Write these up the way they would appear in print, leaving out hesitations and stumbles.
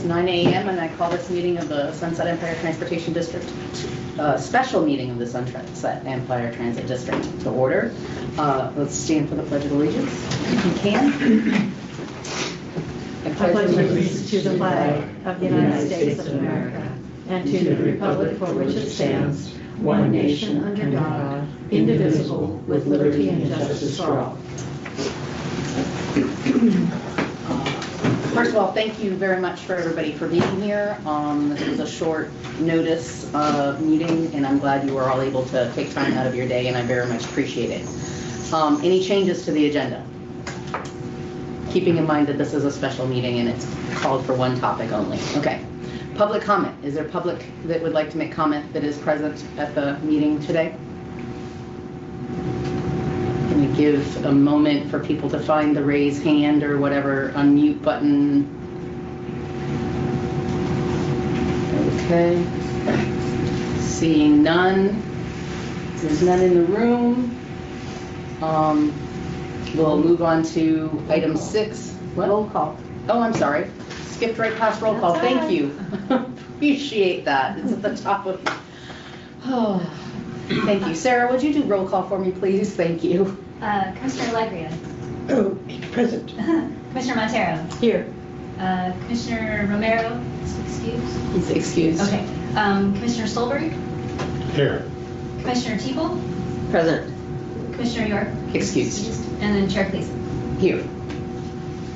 9 a.m. and I call this meeting of the Sunset Empire Transportation District, special meeting of the Sunset Empire Transit District to order. Let's stand for the Pledge of Allegiance, if you can. I pledge allegiance to the flag of the United States of America and to the republic for which it stands, one nation under God, indivisible, with liberty and justice for all. First of all, thank you very much for everybody for being here. This was a short notice meeting, and I'm glad you were all able to take time out of your day, and I very much appreciate it. Any changes to the agenda? Keeping in mind that this is a special meeting and it's called for one topic only. Okay. Public comment. Is there public that would like to make comment that is present at the meeting today? Can we give a moment for people to find the raise hand or whatever unmute button? Okay. Seeing none. There's none in the room. We'll move on to item 6. What? Roll call. Oh, I'm sorry. Skipped right past roll call. That's all Thank you. Appreciate that. It's at the top of. Oh, thank you. Sarah, would you do roll call for me, please? Thank you. Commissioner Legria. Oh, present. Commissioner Montero. Here. Commissioner Romero is excused. He's excused. Okay. Commissioner Stolberg. Here. Commissioner Teeple. Present. Commissioner York. Excused. And then Chair Cleason. Here.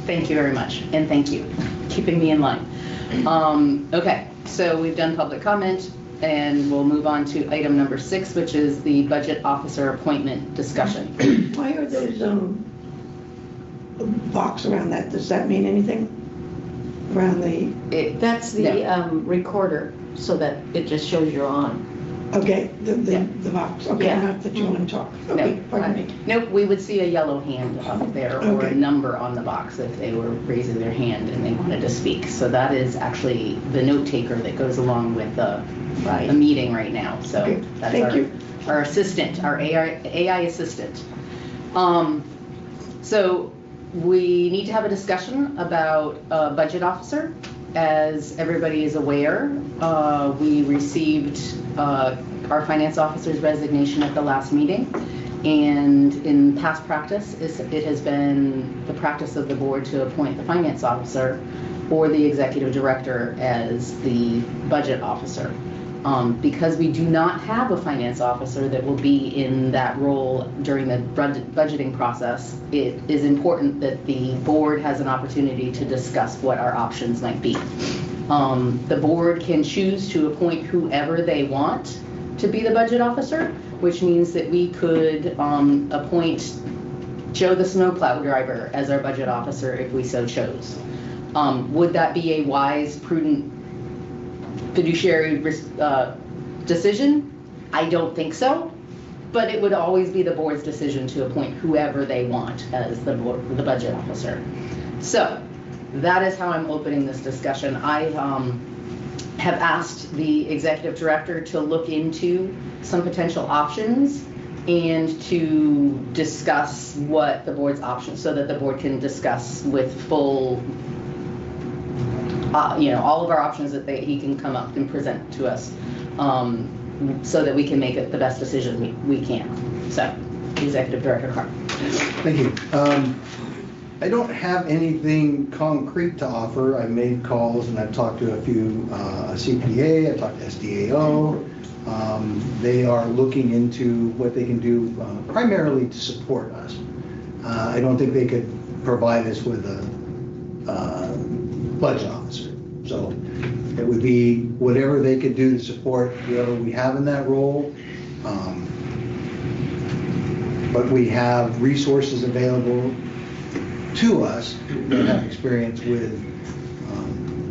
Thank you very much, and thank you keeping me in line. Okay, so we've done public comment, and we'll move on to item number 6, which is the budget officer appointment discussion. Why are those box around that? Does that mean anything? Around the... That's the recorder, so that it just shows you're on. Okay, the box. Okay, Yeah. not that you want to talk. Okay, No. pardon me. Nope, we would see a yellow hand up there or Okay. a number on the box if they were raising their hand and they wanted to speak. So that is actually the note taker that goes along with the meeting right now. So Okay, that's thank you. our assistant, our AI assistant. So we need to have a discussion about a budget officer. As everybody is aware, we received our finance officer's resignation at the last meeting, and in past practice, it has been the practice of the board to appoint the finance officer or the executive director as the budget officer. Because we do not have a finance officer that will be in that role during the budgeting process, it is important that the board has an opportunity to discuss what our options might be. The board can choose to appoint whoever they want to be the budget officer, which means that we could appoint Joe the snowplow driver as our budget officer if we so chose. Would that be a wise, prudent, fiduciary decision? I don't think so, but it would always be the board's decision to appoint whoever they want as the budget officer. So that is how I'm opening this discussion. I have asked the executive director to look into some potential options and to discuss what the board's options, so that the board can discuss with full all of our options that he can come up and present to us, so that we can make it the best decision we can. So, Executive Director Carr. Thank you. I don't have anything concrete to offer. I've made calls and I've talked to a few CPA, I've talked to SDAO. They are looking into what they can do primarily to support us. I don't think they could provide us with a budget officer. So it would be whatever they could do to support whoever we have in that role. But we have resources available to us that have experience with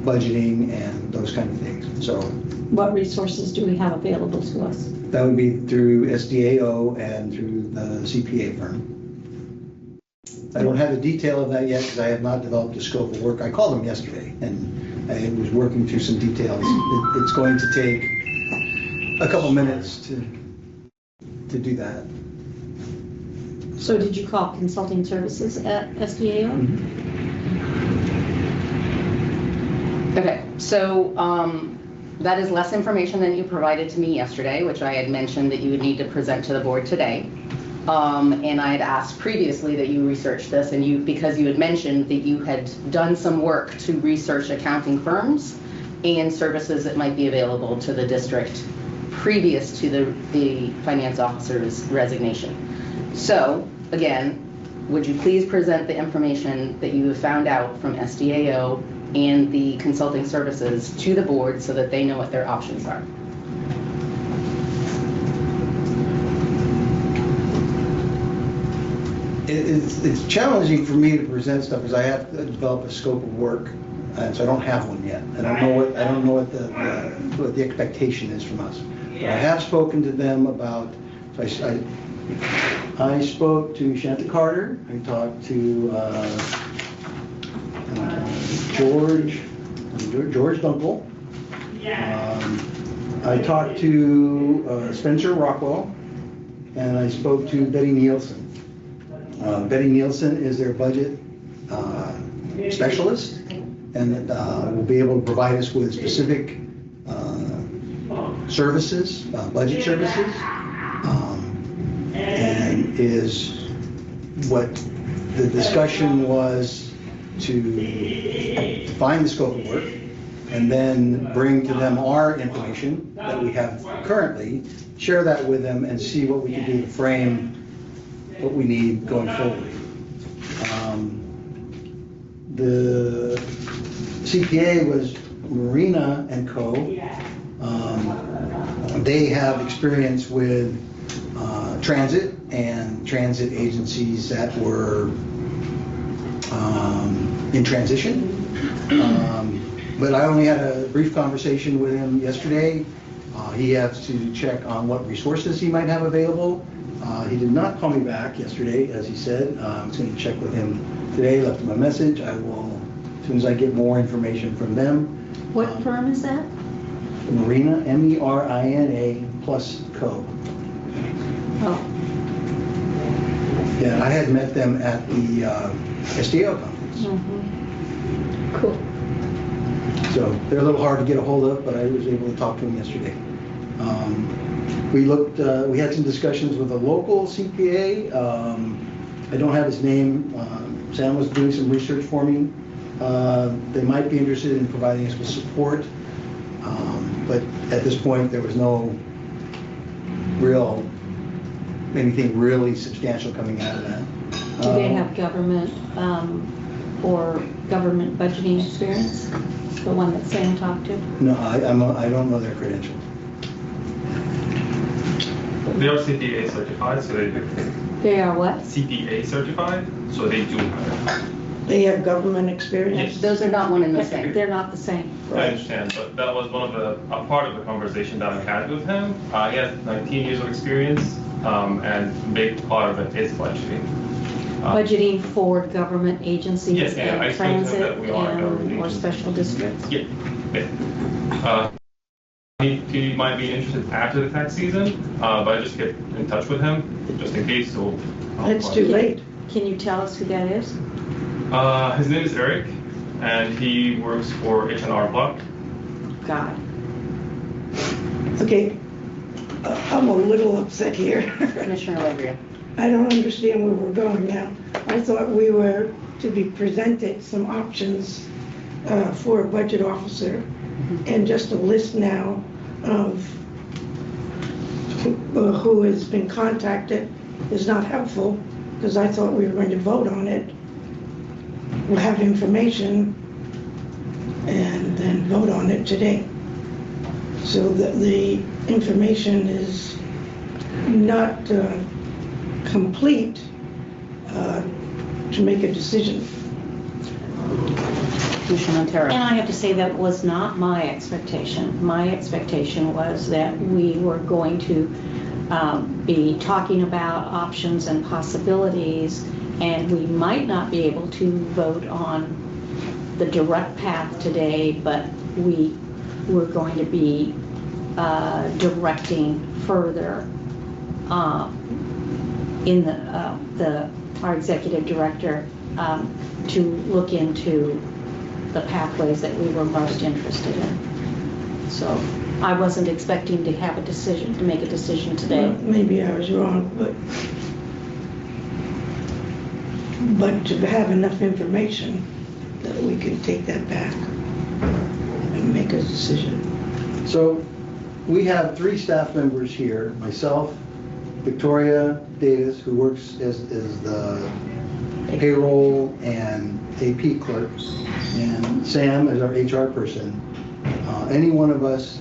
budgeting and those kind of things. So What resources do we have available to us? that would be through SDAO and through the CPA firm. I don't have the detail of that yet because I have not developed a scope of work. I called them yesterday and I was working through some details. It's going to take a couple minutes to do that. So did you call consulting services at SDAO? Okay, so that is less information than you provided to me yesterday, which I had mentioned that you would need to present to the board today. And I had asked previously that you research this, and because you had mentioned that you had done some work to research accounting firms and services that might be available to the district previous to the finance officer's resignation. So, again, would you please present the information that you have found out from SDAO and the consulting services to the board so that they know what their options are? It's challenging for me to present stuff because I have to develop a scope of work, and so I don't have one yet. I don't know what the expectation is from us. But I have spoken to them about. So I spoke to Shanta Carter. I talked to George Dunkel. I talked to Spencer Rockwell, and I spoke to Betty Nielsen. Betty Nielsen is their budget specialist, and will be able to provide us with specific services, budget services, and is what the discussion was to find the scope of work and then bring to them our information that we have currently, share that with them, and see what we can do to frame what we need going forward. The CPA was Marina and Co. They have experience with transit and transit agencies that were in transition. But I only had a brief conversation with him yesterday. He has to check on what resources he might have available. He did not call me back yesterday, as he said. I was going to check with him today, left him a message. I will, as soon as I get more information from them. What firm is that? Marina, MERINA plus Co. Oh, Yeah, I had met them at the SDO conference. cool. So they're a little hard to get a hold of, but I was able to talk to them yesterday. We had some discussions with a local CPA. I don't have his name. Sam was doing some research for me. They might be interested in providing us with support, but at this point there was no anything really substantial coming out of that. Do they have government or government budgeting experience? The one that Sam talked to? No, I don't know their credentials. They are CPA certified, so they do. They are what? CPA certified, so they do hire. They have government experience? Yes. Those are not one and the same. They're not the same. I understand, but that was a part of the conversation that I had with him. He has 19 years of experience, and a big part of it is budgeting. Budgeting for government agencies Yes, yeah, I and explained to him transit that we are government and or agencies. special districts? Yeah. He might be interested after the tax season, but I just get in touch with him just in case. So It's too late. Can you tell us who that is? His name is Eric, and he works for H&R Block. God. Okay, I'm a little upset here. Commissioner Alegria. I don't understand where we're going now. I thought we were to be presented some options for a budget officer, and just a list now of who has been contacted is not helpful, because I thought we were going to vote on it. We'll have information and then vote on it today. So the information is not complete to make a decision. Commissioner Montero. And I have to say that was not my expectation. My expectation was that we were going to be talking about options and possibilities, and we might not be able to vote on the direct path today, but we were going to be directing further in our executive director to look into the pathways that we were most interested in. So I wasn't expecting to have a decision, to make a decision today. Well, maybe I was wrong, but to have enough information that we can take that back and make a decision. So we have 3 staff members here, myself, Victoria Davis, who works as the payroll and AP clerk, and Sam as our HR person. Any one of us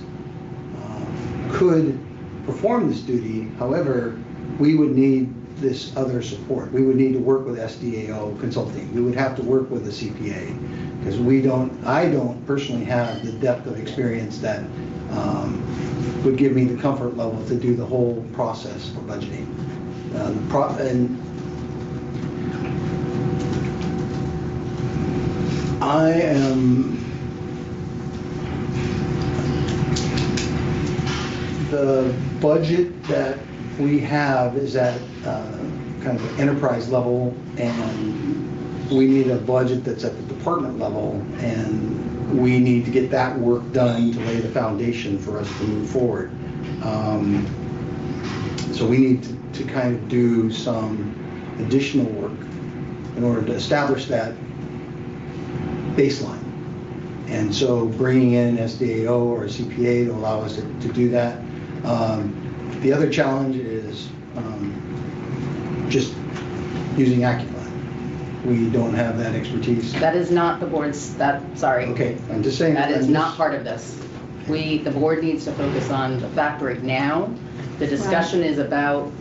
could perform this duty. However, we would need this other support. We would need to work with SDAO Consulting. We would have to work with the CPA, because I don't personally have the depth of experience that would give me the comfort level to do the whole process for budgeting. I am the budget that we have is at kind of an enterprise level, and we need a budget that's at the department level, and we need to get that work done to lay the foundation for us to move forward. So we need to kind of do some additional work in order to establish that baseline. And so bringing in SDAO or a CPA to allow us to do that. The other challenge is just using AccuPlan. We don't have that expertise. That is not the board's, sorry. Okay, I'm just saying. That is not part of this. The board needs to focus on the fact right now. The discussion is about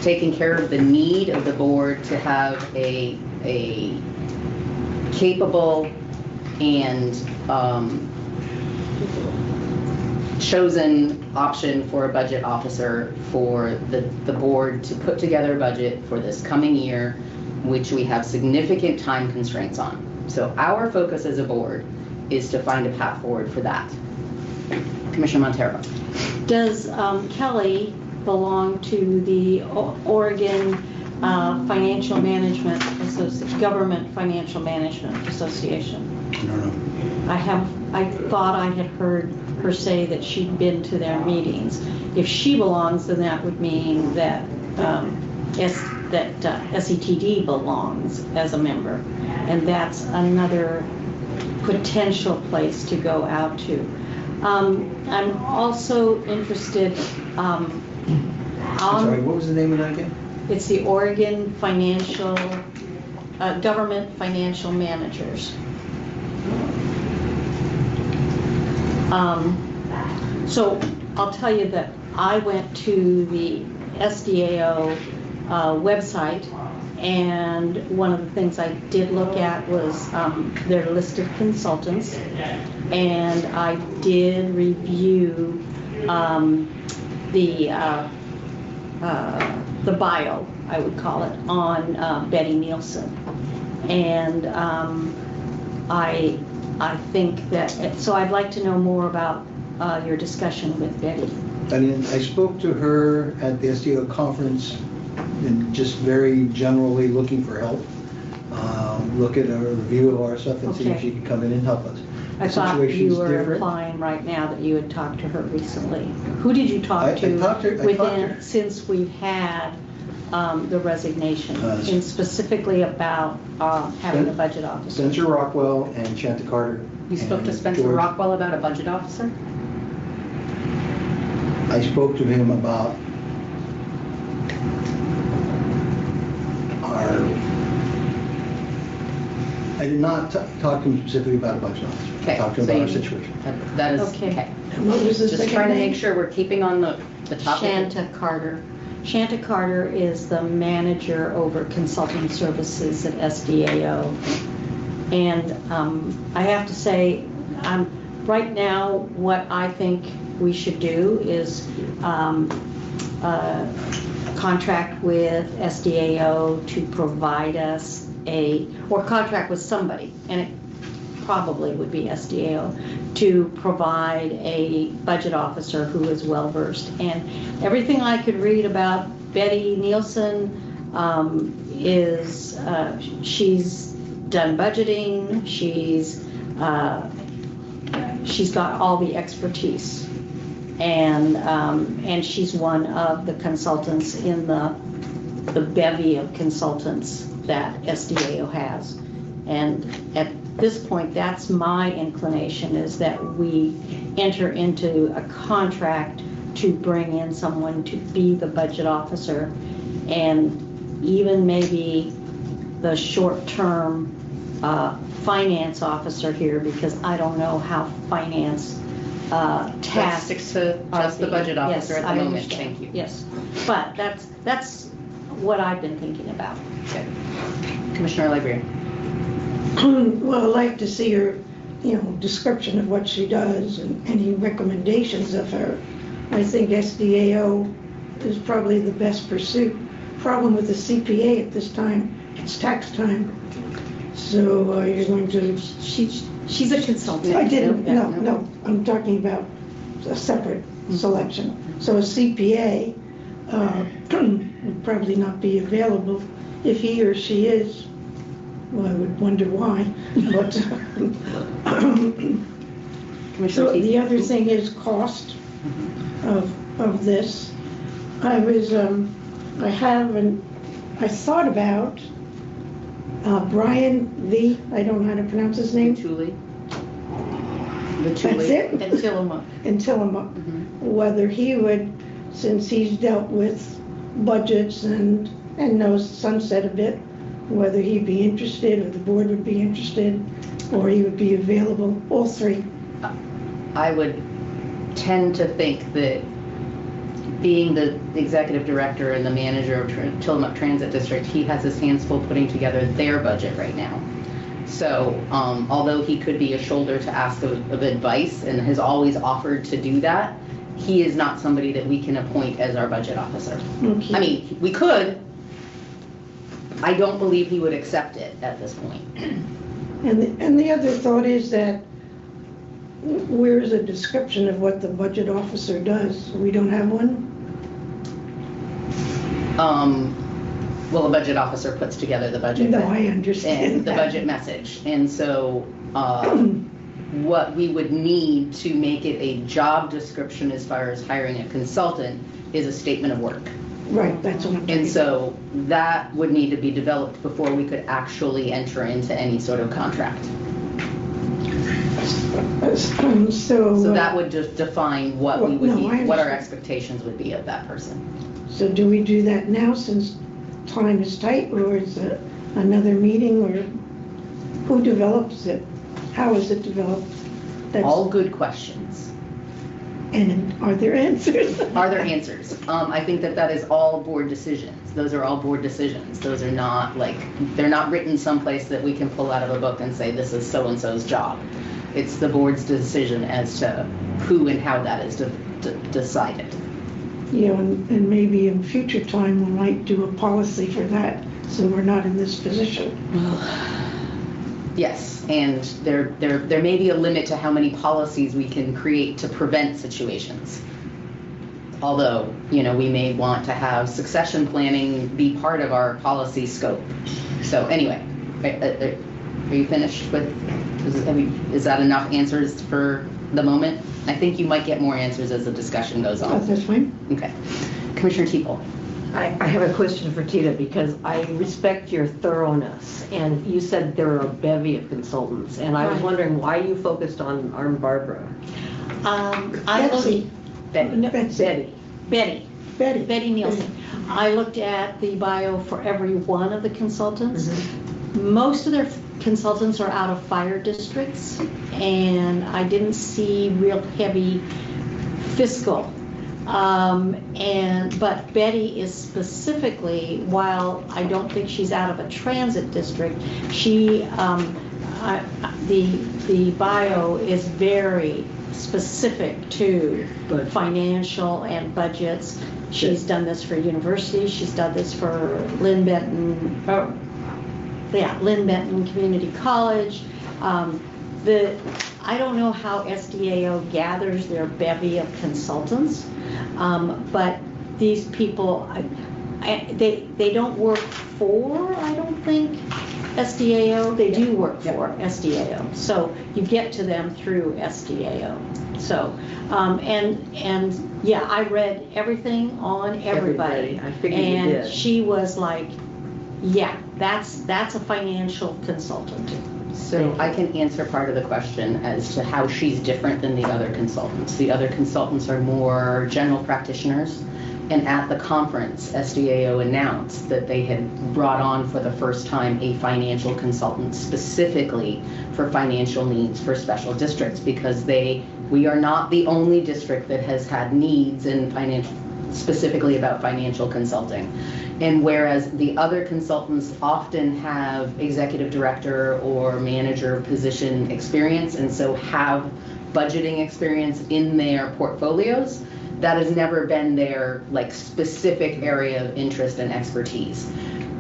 taking care of the need of the board to have a capable and chosen option for a budget officer for the board to put together a budget for this coming year, which we have significant time constraints on. So our focus as a board is to find a path forward for that. Commissioner Montero. Does Kelly belong to the Oregon Financial Management Government Financial Management Association? I don't know. I thought I had heard her say that she'd been to their meetings. If she belongs, then that would mean that SETD belongs as a member, and that's another potential place to go out to. I'm also interested. I'm sorry, what was the name of that again? It's the Oregon Financial Government Financial Managers. So I'll tell you that I went to the SDAO website, and one of the things I did look at was their list of consultants, and I did review the bio, I would call it, on Betty Nielsen, and I think that, so I'd like to know more about your discussion with Betty. And I spoke to her at the SDO conference, and just very generally looking for help. Look at a review of our stuff and see if she can come in and help us. I thought you were implying right now that you had talked to her recently. Who did you talk to since we've had the resignation, and specifically about having a budget officer? Spencer Rockwell and Shanta Carter. You spoke to Spencer Rockwell about a budget officer? I spoke to him about I did not talk to him specifically about a budget officer. Okay, I talked to him about our situation. That is okay. And what was the Just second trying to name? make sure we're keeping on the topic. Shanta Carter. Shanta Carter is the manager over consulting services at SDAO. And I have to say, right now, what I think we should do is contract with SDAO to provide us or contract with somebody, and it probably would be SDAO, to provide a budget officer who is well-versed. And everything I could read about Betty Nielsen is she's done budgeting. She's got all the expertise, and she's one of the consultants in the bevy of consultants that SDAO has. And at this point, that's my inclination, is that we enter into a contract to bring in someone to be the budget officer, and even maybe the short-term finance officer here, because I don't know how finance tasks Sticks to just the budget officer Yes, at the I moment. understand. Thank you. Yes, but that's what I've been thinking about. Okay. Commissioner Librarian. Well, I'd like to see her, description of what she does and any recommendations of her. I think SDAO is probably the best pursuit. Problem with the CPA at this time, it's tax time. So you're going to... She's a consultant. I didn't, Yeah, no, I'm talking about a separate selection. So a CPA would probably not be available. If he or she is, well, I would wonder why. But so the other thing is cost of this. I thought about Brian V. I don't know how to pronounce his name. Vituli. That's it? In Tillamook. In Tillamook. Whether he would, since he's dealt with budgets and knows Sunset a bit, whether he'd be interested, or the board would be interested, or he would be available, all three. I would tend to think that being the executive director and the manager of Tillamook Transit District, he has his hands full putting together their budget right now. So although he could be a shoulder to ask of advice and has always offered to do that, he is not somebody that we can appoint as our budget officer. Okay. I mean, we could. I don't believe he would accept it at this point. And the other thought is that where's a description of what the budget officer does? We don't have one? Well, a budget officer puts together the budget. No, I understand And the that. budget message. And so what we would need to make it a job description as far as hiring a consultant is a statement of work. Right, that's what I'm talking And so that would need to be developed before we could actually enter into any sort of contract. So that would just define what we would no, I need, what our understand. expectations would be of that person. So do we do that now since time is tight, or is it another meeting, or who develops it? How is it developed? All good questions. And are there answers? Are there answers? I think that is all board decisions. Those are all board decisions. Those are not they're not written someplace that we can pull out of a book and say this is so-and-so's job. It's the board's decision as to who and how that is decided. And maybe in future time we might do a policy for that, so we're not in this position. Yes, and there may be a limit to how many policies we can create to prevent situations. Although, we may want to have succession planning be part of our policy scope. So anyway, are you finished with, is that enough answers for the moment? I think you might get more answers as the discussion goes on. That's fine. Okay. Commissioner Teeple. I have a question for Tita, because I respect your thoroughness, and you said there are a bevy of consultants, and I was Right. wondering why you focused on Barbara. Betty. Betty Nielsen. I looked at the bio for every one of the consultants. Most of their consultants are out of fire districts, and I didn't see real heavy fiscal. But Betty is specifically, while I don't think she's out of a transit district, she the bio is very specific to financial and budgets. She's done this for universities. She's done this for Lynn Benton Community College. I don't know how SDAO gathers their bevy of consultants, but these people, they don't work for, I don't think, SDAO, they do work Yep. for SDAO. So you get to them through SDAO. So, and yeah, I read everything on everybody. I figured you And did. she was like, yeah, that's a financial consultant. So I can answer part of the question as to how she's different than the other consultants. The other consultants are more general practitioners. And at the conference, SDAO announced that they had brought on for the first time a financial consultant specifically for financial needs for special districts, because we are not the only district that has had needs in financial, specifically about financial consulting. And whereas the other consultants often have executive director or manager position experience, and so have budgeting experience in their portfolios, that has never been their like specific area of interest and expertise.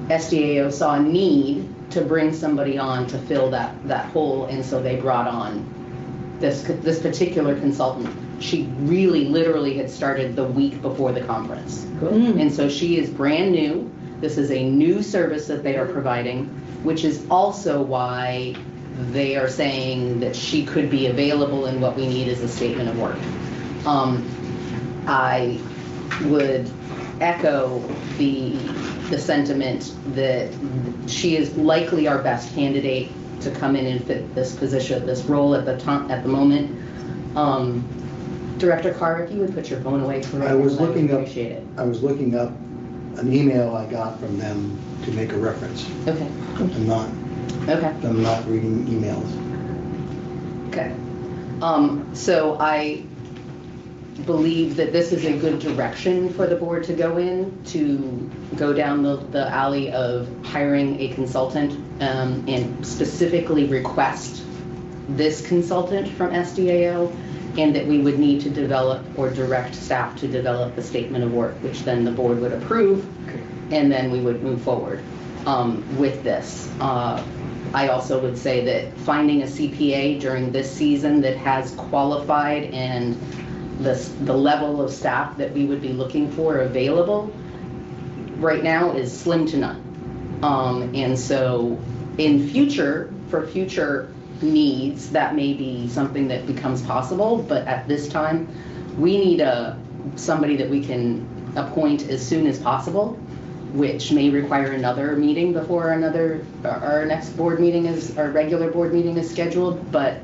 SDAO saw a need to bring somebody on to fill that hole, and so they brought on this particular consultant. She really literally had started the week before the conference. And so she is brand new. This is a new service that they are providing, which is also why they are saying that she could be available, and what we need is a statement of work. I would echo the sentiment that she is likely our best candidate to come in and fit this position, this role at the moment. Director Carr, if you would put your phone away for I was looking up. appreciate it. I was looking up an email I got from them to make a reference. Okay. I'm not reading emails. Okay. So I believe that this is a good direction for the board to go in, to go down the alley of hiring a consultant, and specifically request this consultant from SDAO, and that we would need to develop or direct staff to develop the statement of work, which then the board would approve, and then we would move forward with this. I also would say that finding a CPA during this season that has qualified and the level of staff that we would be looking for available right now is slim to none. And so for future needs, that may be something that becomes possible, but at this time, we need somebody that we can appoint as soon as possible, which may require another meeting before our next board meeting our regular board meeting is scheduled, but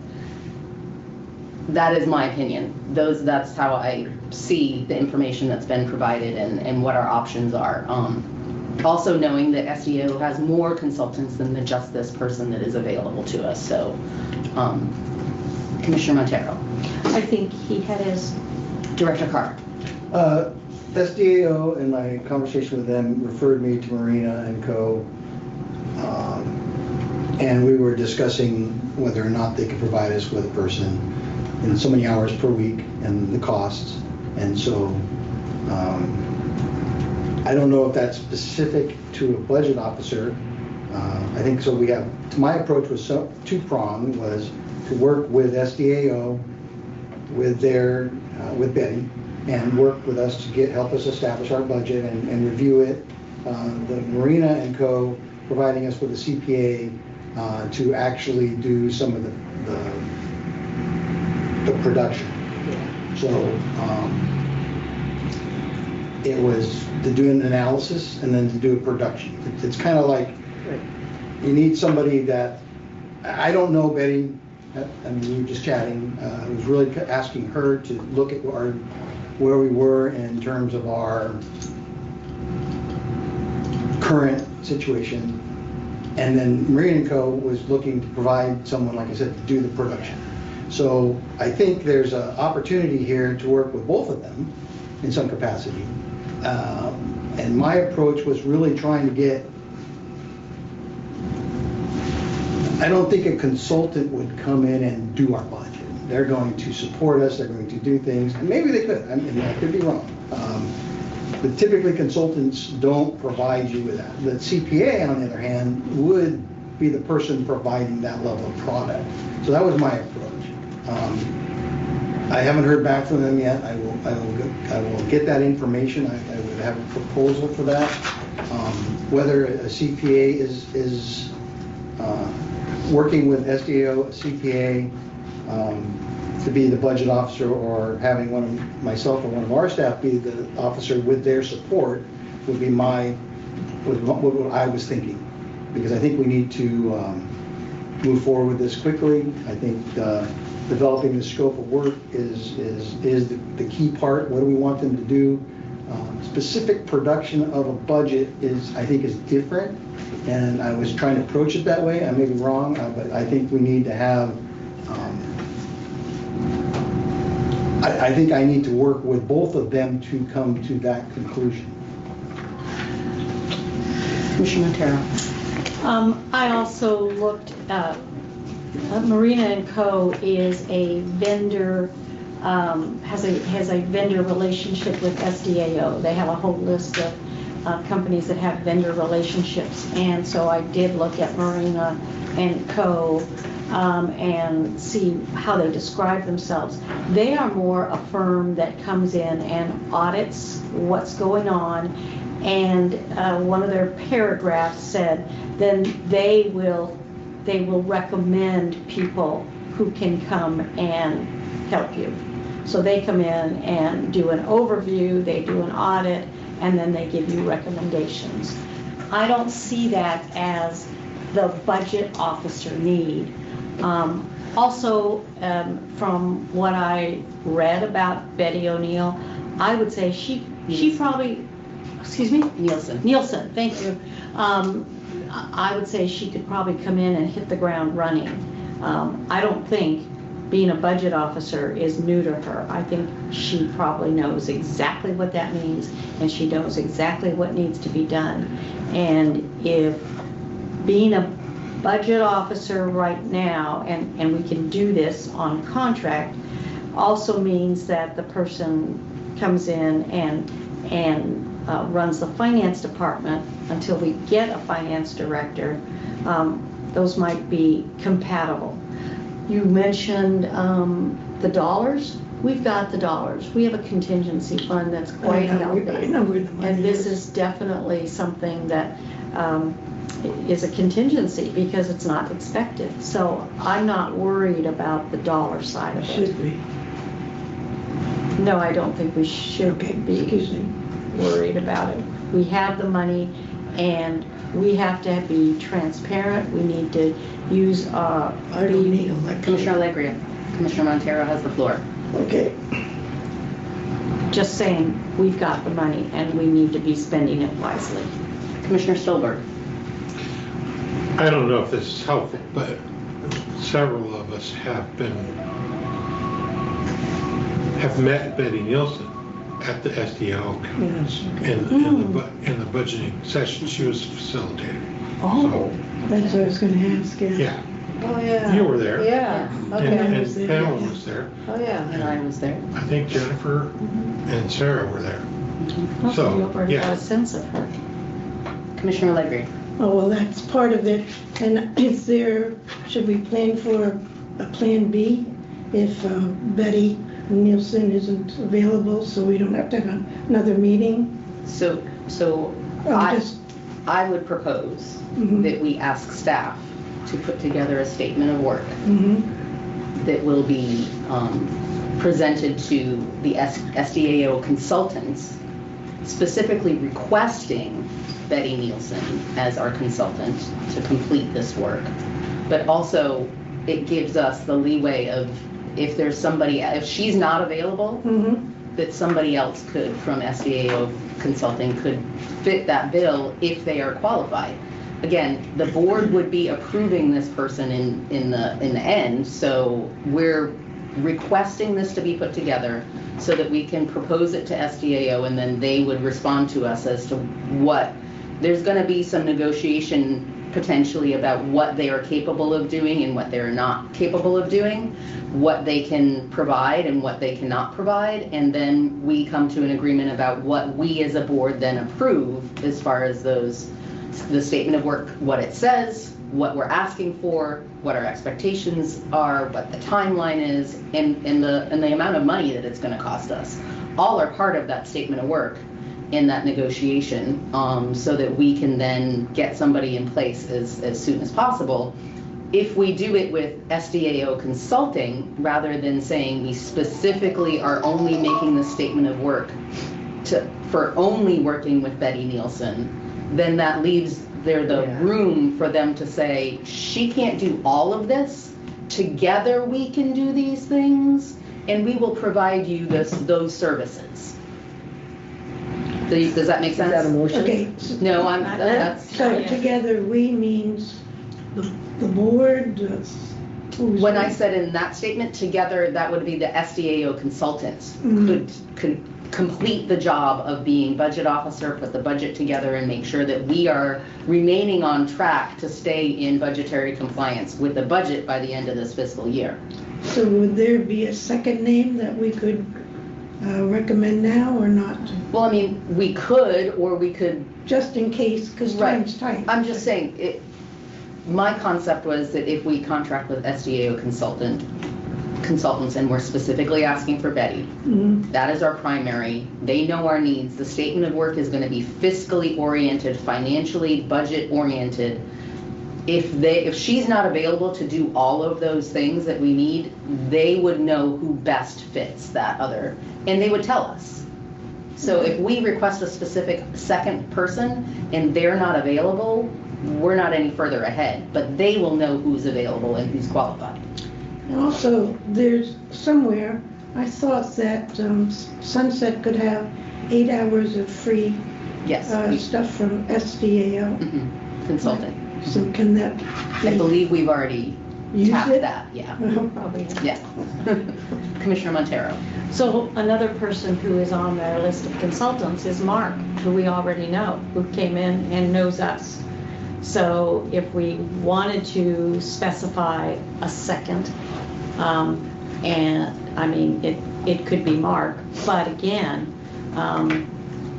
that is my opinion. That's how I see the information that's been provided and what our options are. Also knowing that SDAO has more consultants than just this person that is available to us. So, Commissioner Montero. I think he had his. Director Carr. SDAO, in my conversation with them, referred me to Marina and Co. And we were discussing whether or not they could provide us with a person in so many hours per week and the costs. And so I don't know if that's specific to a budget officer. I think so. My approach was two-pronged, was to work with SDAO with Betty, and work with us to help us establish our budget and review it. The Marina and Co. providing us with a CPA to actually do some of the production. So it was to do an analysis and then to do a production. It's kind of like you need somebody that, I don't know Betty, I mean, we were just chatting. I was really asking her to look at where we were in terms of our current situation. And then Marine & Co. was looking to provide someone, like I said, to do the production. So I think there's an opportunity here to work with both of them in some capacity. And my approach was really trying to get, I don't think a consultant would come in and do our budget. They're going to support us, they're going to do things, and maybe they could, I mean, I could be wrong. But typically consultants don't provide you with that. The CPA, on the other hand, would be the person providing that level of product. So that was my approach. I haven't heard back from them yet. I will get that information. I would have a proposal for that. Whether a CPA is working with SDAO, CPA, to be the budget officer, or having myself or one of our staff be the officer with their support would be what I was thinking. Because I think we need to move forward with this quickly. I think developing the scope of work is the key part. What do we want them to do? Specific production of a budget I think is different, and I was trying to approach it that way. I may be wrong, but I think we need to have, I think I need to work with both of them to come to that conclusion. Commissioner Montero. I also looked at Marina & Co. is a vendor, has a vendor relationship with SDAO. They have a whole list of companies that have vendor relationships, and so I did look at Marina & Co. And see how they describe themselves. They are more a firm that comes in and audits what's going on, and one of their paragraphs said then they will recommend people who can come and help you. So they come in and do an overview, they do an audit, and then they give you recommendations. I don't see that as the budget officer need. Also, from what I read about Betty O'Neill, I would say she probably, excuse me? Nielsen, thank you. I would say she could probably come in and hit the ground running. I don't think being a budget officer is new to her. I think she probably knows exactly what that means, and she knows exactly what needs to be done. And if being a budget officer right now, and we can do this on contract, also means that the person comes in and runs the finance department until we get a finance director. Those might be compatible. You mentioned the dollars. We've got the dollars. We have a contingency fund that's quite healthy. I know where the money and this is definitely something that is a contingency because it's not expected. So I'm not worried about the dollar side of it. Should we? No, I don't think we should be worried about it. We have the money, and we have to be transparent. We need to use I don't need Commissioner Allegria. Commissioner Montero has the floor. Okay. just saying we've got the money and we need to be spending it wisely. Commissioner Stolberg. I don't know if this is helpful, but several of us have met Betty Nielsen at the SDO Yes. in the budgeting session. She was facilitator. Oh, That's what I was going to ask. Yeah. Oh, yeah. You were there. Yeah, And okay. Pamela was there. Oh, yeah. And I was there. I think Jennifer and Sarah were there. okay, So, you already yeah. got a sense of her. Commissioner Allegri. Oh, well, that's part of it. And should we plan for a plan B if Betty Nielsen isn't available, so we don't have to have another meeting? So Just- I would propose Mhm. that we ask staff to put together a statement of work Mhm. that will be presented to the SDAO consultants, specifically requesting Betty Nielsen as our consultant to complete this work. But also, it gives us the leeway of if there's somebody, if she's not available, Mhm. that somebody else could, from SDAO Consulting, could fit that bill if they are qualified. Again, the board would be approving this person in the end, so we're requesting this to be put together so that we can propose it to SDAO, and then they would respond to us as to what, there's going to be some negotiation potentially about what they are capable of doing and what they're not capable of doing, what they can provide and what they cannot provide, and then we come to an agreement about what we as a board then approve as far as the statement of work, what it says, what we're asking for, what our expectations are, what the timeline is, and the amount of money that it's going to cost us. All are part of that statement of work. in that negotiation, so that we can then get somebody in place as soon as possible. If we do it with SDAO consulting, rather than saying we specifically are only making the statement of work for only working with Betty Nielsen, then that leaves there the room for them to say, she can't do all of this. Together we can do these things, and we will provide you those services. Does that make sense? Is that a motion? Okay, No, that's. so together we means the board, who's When I we? said in that statement, together, that would be the SDAO consultants could complete the job of being budget officer, put the budget together, and make sure that we are remaining on track to stay in budgetary compliance with the budget by the end of this fiscal year. So would there be a second name that we could recommend now or not? Well, I mean, we could, or we could. Just in case, because Right. time's tight. I'm just saying, my concept was that if we contract with SDAO consultants, and we're specifically asking for Betty, that is our primary. They know our needs. The statement of work is going to be fiscally oriented, financially budget oriented. If she's not available to do all of those things that we need, they would know who best fits that other, and they would tell us. So if we request a specific second person and they're not available, we're not any further ahead, but they will know who's available and who's qualified. And also, there's somewhere, I thought that Sunset could have 8 hours of free Yes, stuff from SDAO. consultant. So can that I be believe we've already used tapped it? that, yeah. Probably. Yeah. Commissioner Montero. So another person who is on their list of consultants is Mark, who we already know, who came in and knows us. So if we wanted to specify a second, and I mean, it could be Mark, but again,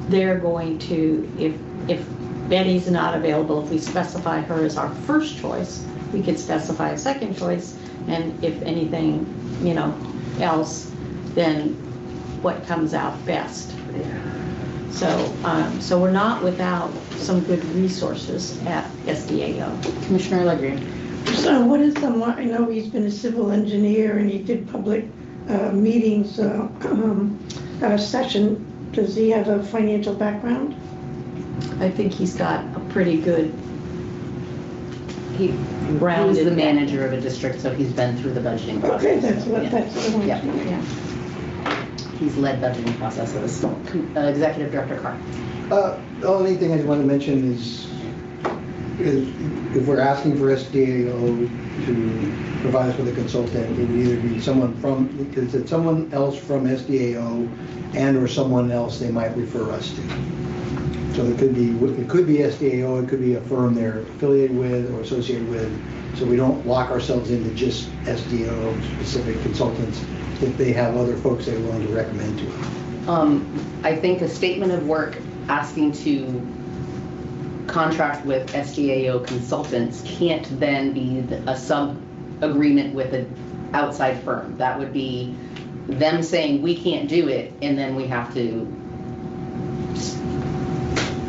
they're going to, if Betty's not available, if we specify her as our first choice, we could specify a second choice, and if anything, else, then what comes out best. So we're not without some good resources at SDAO. Commissioner Allegri. So what is I know he's been a civil engineer and he did public meetings session. Does he have a financial background? I think he's got a pretty good He was rounded. the manager of a district, so he's been through the budgeting process. Okay, that's what Yeah. that's what I Yeah. want. Yeah. He's led budgeting processes. Executive Director Carr. The only thing I just want to mention is if we're asking for SDAO to provide us with a consultant, it would either be someone else from SDAO and or someone else they might refer us to. So it could be SDAO, it could be a firm they're affiliated with or associated with, so we don't lock ourselves into just SDAO specific consultants if they have other folks they're willing to recommend to us. I think a statement of work asking to contract with SDAO consultants can't then be a sub-agreement with an outside firm. That would be them saying we can't do it, and then we have to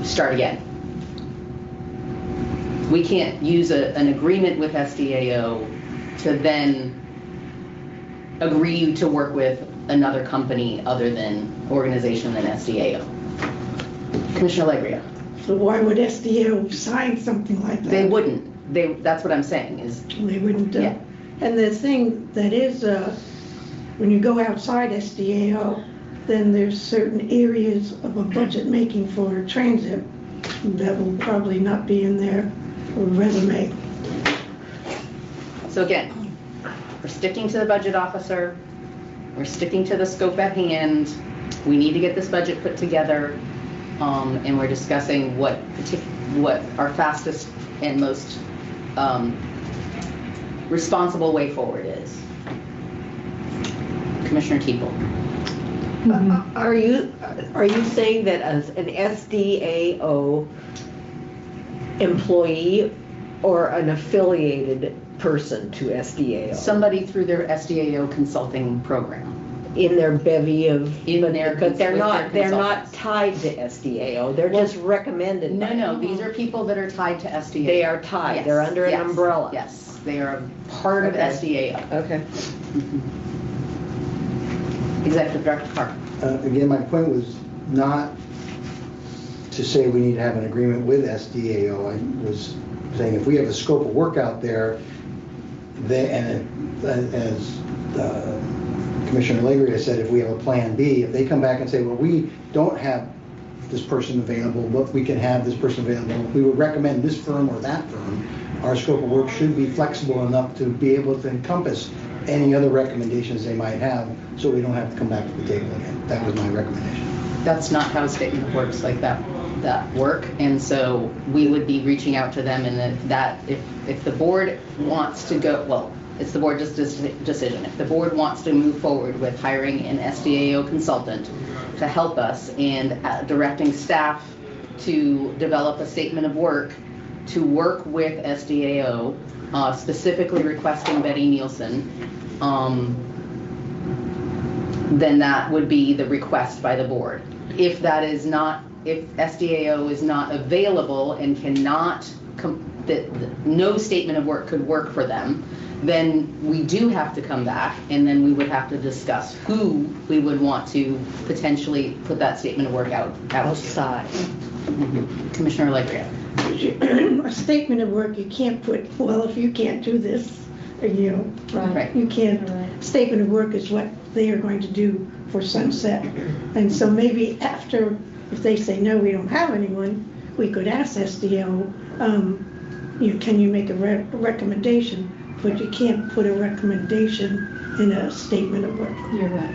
start again. We can't use an agreement with SDAO to then agree to work with another company other than organization than SDAO. Commissioner Alegria. So why would SDAO sign something like that? They wouldn't. That's what I'm saying is, They wouldn't. Yeah. And the thing that is, when you go outside SDAO, then there's certain areas of a budget making for transit that will probably not be in their resume. so again, we're sticking to the budget officer. We're sticking to the scope at hand. We need to get this budget put together. And we're discussing what our fastest and most responsible way forward is. Commissioner Teeple. Are you saying that as an SDAO employee or an affiliated person to SDAO? Somebody through their SDAO consulting program. in their bevy of, but they're with not, their they're not consultants. tied to SDAO, they're just recommended by No, them. these are people that are tied to SDAO. They are tied, Yes, they're under an yes, umbrella. Yes, they are part of Okay. SDAO. Okay. Executive Director Carr. Again, my point was not to say we need to have an agreement with SDAO. I was saying if we have a scope of work out there, and as Commissioner Legria said, if we have a plan B, if they come back and say, well, we don't have this person available, but we can have this person available, we would recommend this firm or that firm, our scope of work should be flexible enough to be able to encompass any other recommendations they might have, so we don't have to come back to the table again. That was my recommendation. That's not how a statement of works like that work, and so we would be reaching out to them, and if the board wants to go, well, it's the board's decision. If the board wants to move forward with hiring an SDAO consultant to help us and directing staff to develop a statement of work to work with SDAO, specifically requesting Betty Nielsen, then that would be the request by the board. If that is not, if SDAO is not available and cannot, no statement of work could work for them, then we do have to come back, and then we would have to discuss who we would want to potentially put that statement of work out Outside. Commissioner Legria. A statement of work, you can't put, well, if you can't do this, you know, Right. you can't, statement of work is what they are going to do for Sunset. And so maybe after, if they say, no, we don't have anyone, we could ask SDO, can you make a recommendation? But you can't put a recommendation in a statement of work. You're right.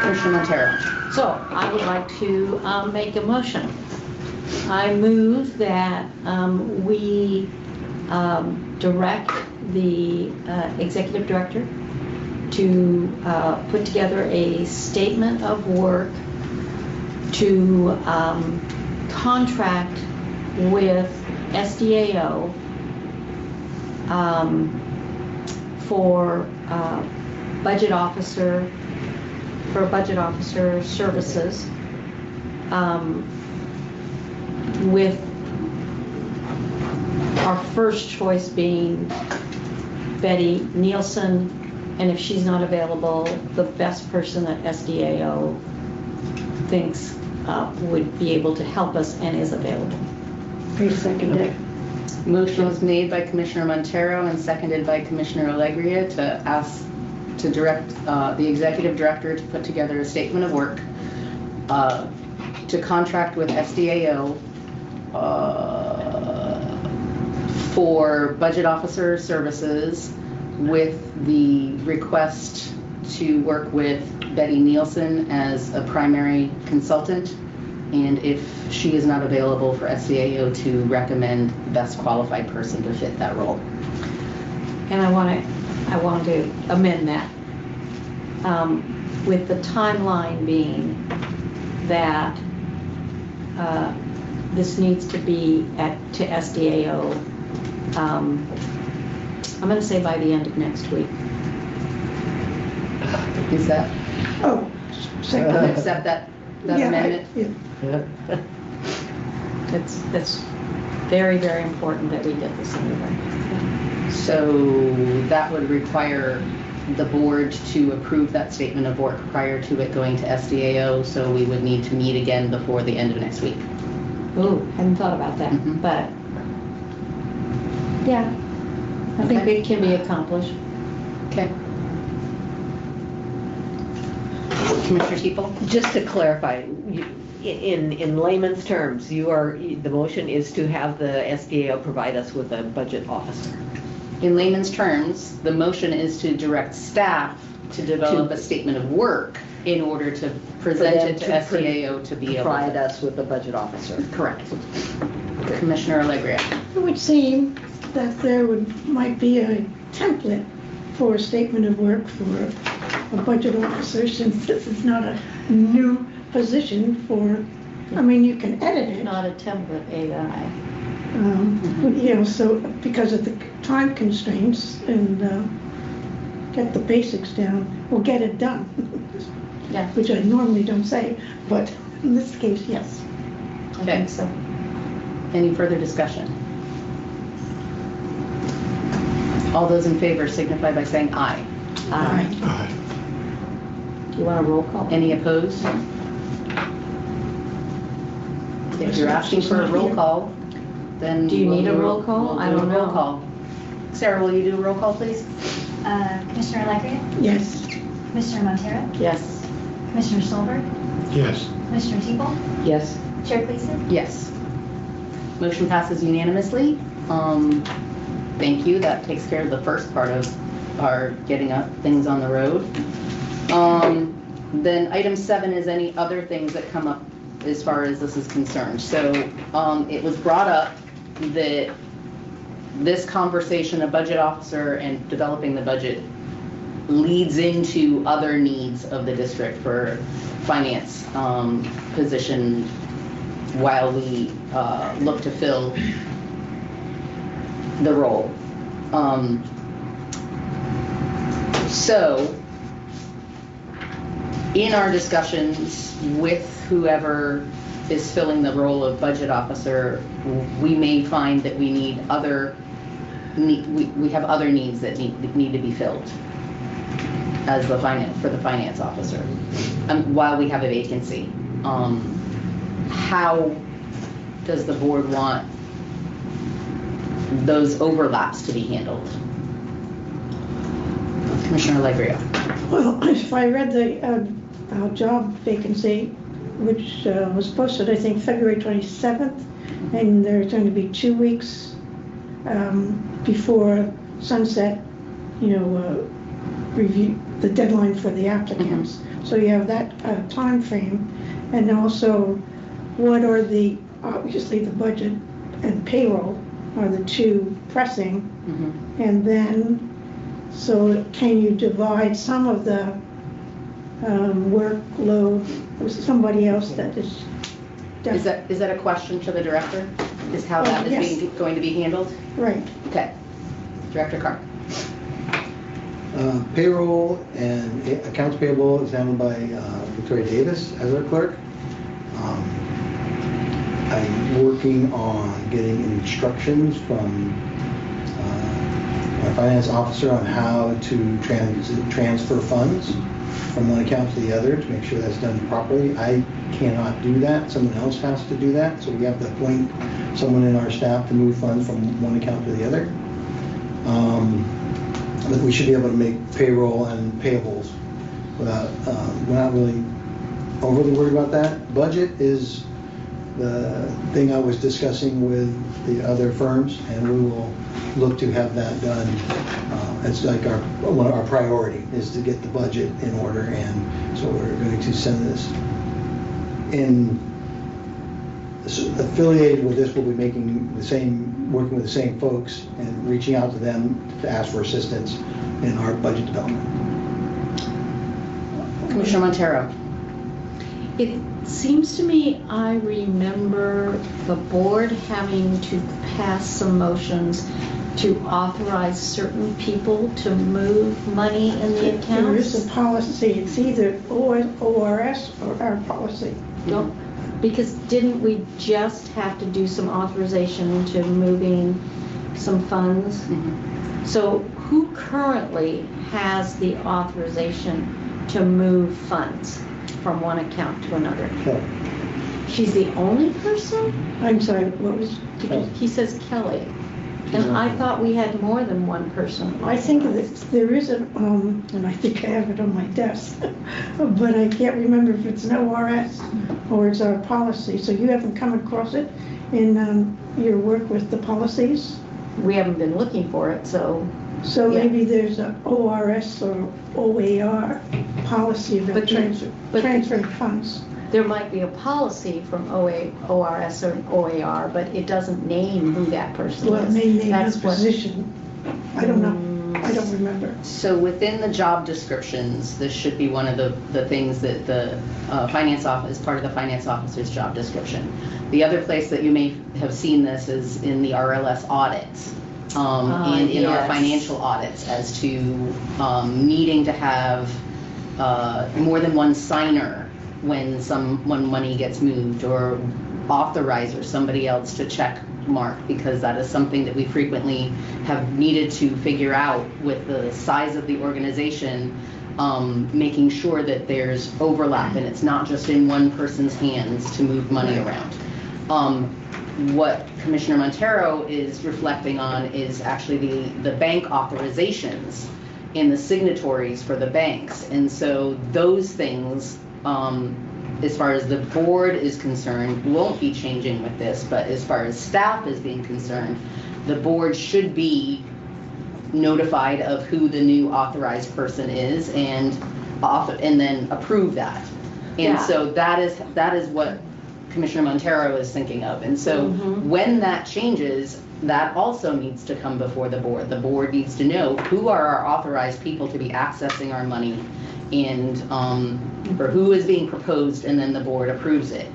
Commissioner Montero. So I would like to make a motion. I move that we direct the executive director to put together a statement of work to contract with SDAO for budget officer services, with our first choice being Betty Nielsen, and if she's not available, the best person that SDAO thinks would be able to help us and is available. I second it. Motion was made by Commissioner Montero and seconded by Commissioner Alegria to direct the executive director to put together a statement of work to contract with SDAO for budget officer services, with the request to work with Betty Nielsen as a primary consultant, and if she is not available, for SDAO to recommend the best qualified person to fit that role. And I want to amend that with the timeline being that this needs to be to SDAO. I'm going to say by the end of next week. Is that, Oh, second. accept that Yeah, amendment? yeah. It's very, very important that we get this underway. So that would require the board to approve that statement of work prior to it going to SDAO, so we would need to meet again before the end of next week. Ooh, hadn't thought about that, Mhm. but yeah, I think Okay. it can be accomplished. Okay. Commissioner Teeple? Just to clarify, in layman's terms, the motion is to have the SDAO provide us with a budget officer. In layman's terms, the motion is to direct staff to develop a statement of work in order to present it to SDAO to be able Provide to. us with a budget officer. Correct. Commissioner Alegria. It would seem that there might be a template for a statement of work for a budget officer, since this is not a new position for, I mean, you can edit it. Not a template AI. You know, so because of the time constraints, and get the basics down, or get it done. Yeah. Which I normally don't say, but in this case, yes. I think so. Any further discussion? All those in favor signify by saying aye. Aye. Aye. You want a roll call? Any opposed? If you're asking for a roll call, then. Do you need a we'll do roll call? we'll I do a don't roll know. call. Sarah, will you do a roll call, please? Commissioner Alegria? Yes. Commissioner Montero? Yes. Commissioner Solberg? Yes. Commissioner Teeple? Yes. Chair Gleason? Yes. Motion passes unanimously. Thank you. That takes care of the first part of our getting up things on the road. Then item 7 is any other things that come up as far as this is concerned. So it was brought up that this conversation of budget officer and developing the budget leads into other needs of the district for finance position while we look to fill the role. So in our discussions with whoever is filling the role of budget officer, we may find that we need other we have other needs that need to be filled as the finance officer while we have a vacancy. How does the board want those overlaps to be handled? Commissioner Alegria. Well, if I read the job vacancy, which was posted, I think, February 27th, and there's going to be 2 weeks before sunset, review the deadline for the applicants. So you have that time frame, and also what are obviously the budget and payroll are the two pressing, and then so can you divide some of the workload with somebody else that is. Is that a question for the director? Is how that is yes. going to be handled? Right. Okay. Director Carr. Payroll and accounts payable is handled by Victoria Davis as our clerk. I'm working on getting instructions from my finance officer on how to transfer funds from one account to the other to make sure that's done properly. I cannot do that. Someone else has to do that. So we have to appoint someone in our staff to move funds from one account to the other. But we should be able to make payroll and payables without, we're not really overly worried about that. Budget is the thing I was discussing with the other firms, and we will look to have that done. It's like one of our priority is to get the budget in order, and so we're going to send this in. Affiliated with this, we'll be working with the same folks and reaching out to them to ask for assistance in our budget development. Commissioner Montero. It seems to me I remember the board having to pass some motions to authorize certain people to move money in the accounts. There is a policy. It's either ORS or our policy. Because didn't we just have to do some authorization to moving some funds? So who currently has the authorization to move funds from one account to another? Kelly. She's the only person? I'm sorry, what was? He says Kelly. And I thought we had more than one person. I think that there is and I think I have it on my desk, but I can't remember if it's an ORS or it's our policy. So you haven't come across it in your work with the policies? We haven't been looking for it, so. So yeah. maybe there's a ORS or OAR policy about transferring funds. There might be a policy from ORS or OAR, but it doesn't name who that person Well, it is. may name That's the position. I don't know. I don't remember. So within the job descriptions, this should be one of the things that the finance office, is part of the finance officer's job description. The other place that you may have seen this is in the RLS audits. and in our Yes. financial audits as to needing to have more than one signer when money gets moved, or authorizer, somebody else to check mark, because that is something that we frequently have needed to figure out with the size of the organization, making sure that there's overlap and it's not just in one person's hands to move money around. What Commissioner Montero is reflecting on is actually the bank authorizations in the signatories for the banks. And so those things, as far as the board is concerned, won't be changing with this, but as far as staff is being concerned, the board should be notified of who the new authorized person is and then approve that. And Yeah. so that is what Commissioner Montero is thinking of. And so when that changes, that also needs to come before the board. The board needs to know who are our authorized people to be accessing our money, and or who is being proposed, and then the board approves it.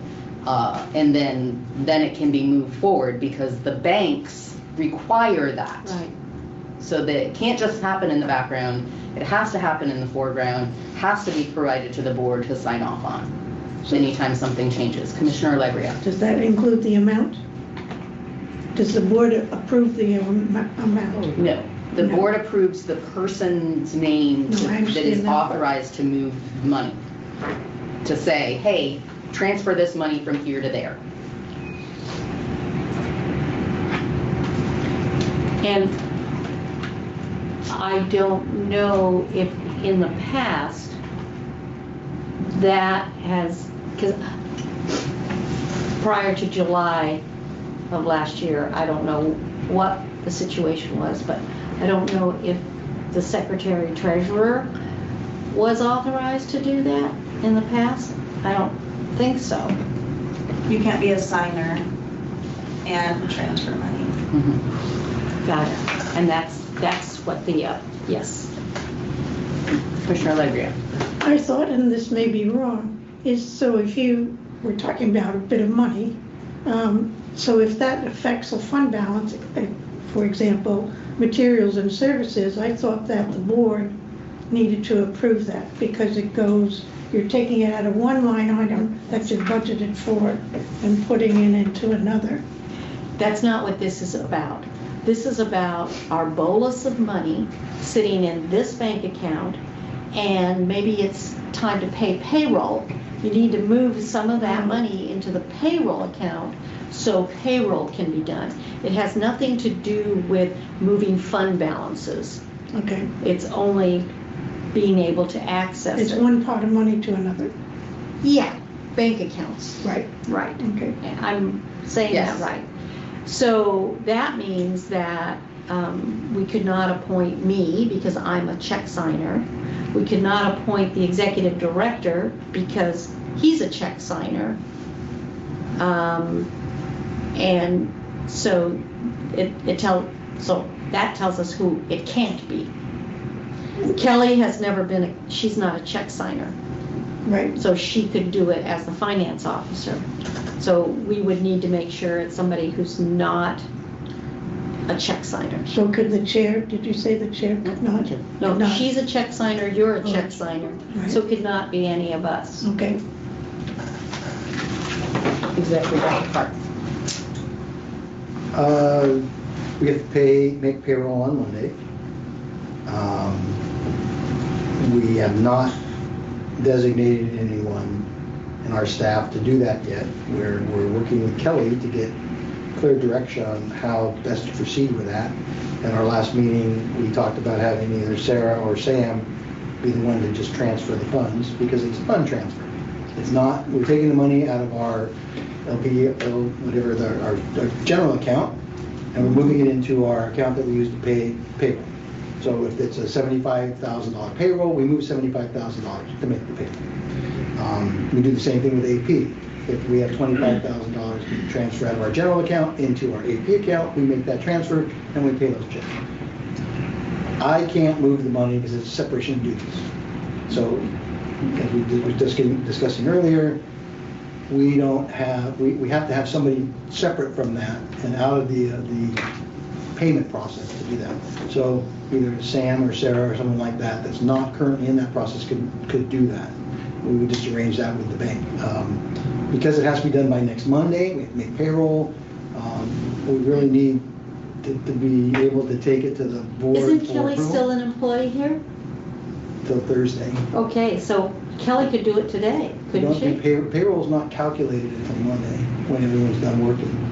And then it can be moved forward, because the banks require that. Right. So that it can't just happen in the background, it has to happen in the foreground, has to be provided to the board to sign off on anytime something changes. Commissioner Alegria. Does that include the amount? Does the board approve the amount? No, the No. board approves the person's name No, I that understand is that. authorized to move money. To say, hey, transfer this money from here to there. And I don't know if in the past that has, because prior to July of last year, I don't know what the situation was, but I don't know if the secretary treasurer was authorized to do that in the past. I don't think so. You can't be a signer and transfer money. Got it. And that's what the, yes. Commissioner Alegria. I thought, and this may be wrong, is so if we're talking about a bit of money, so if that affects a fund balance, for example, materials and services, I thought that the board needed to approve that, because it goes, you're taking it out of one line item that you're budgeted for and putting it into another. That's not what this is about. This is about our bolus of money sitting in this bank account, and maybe it's time to pay payroll. You need to move some of that money into the payroll account so payroll can be done. It has nothing to do with moving fund balances. Okay. It's only being able to access It's it. one pot of money to another. Yeah, bank accounts. Right. Right. Okay. I'm saying Yes. that right. So that means that we could not appoint me because I'm a check signer. We could not appoint the executive director because he's a check signer. And so so that tells us who it can't be. Kelly has never been, she's not a check signer. Right. So she could do it as the finance officer. So we would need to make sure it's somebody who's not a check signer. So could the chair, did you say the chair could not? No, Not. she's a check signer, you're a check signer, Right. so it could not be any of us. Okay. Executive Director. We have to make payroll on Monday. We have not designated anyone in our staff to do that yet. We're working with Kelly to get clear direction on how best to proceed with that. At our last meeting, we talked about having either Sarah or Sam be the one to just transfer the funds, because it's a fund transfer. It's not, we're taking the money out of our LP, whatever, our general account, and we're moving it into our account that we use to pay payroll. So if it's a $75,000 payroll, we move $75,000 to make the payroll. We do the same thing with AP. If we have $25,000 to transfer out of our general account into our AP account, we make that transfer and we pay those checks. I can't move the money because it's a separation of duties. So, as we were discussing earlier, we don't have, we have to have somebody separate from that and out of the payment process to do that. So either Sam or Sarah or someone like that that's not currently in that process could do that. We would just arrange that with the bank. Because it has to be done by next Monday, we have to make payroll. We really need to be able to take it to the board Isn't for Kelly approval still an employee here? till Thursday. Okay, so Kelly could do it today, couldn't she? Payroll is not calculated until Monday when everyone's done working.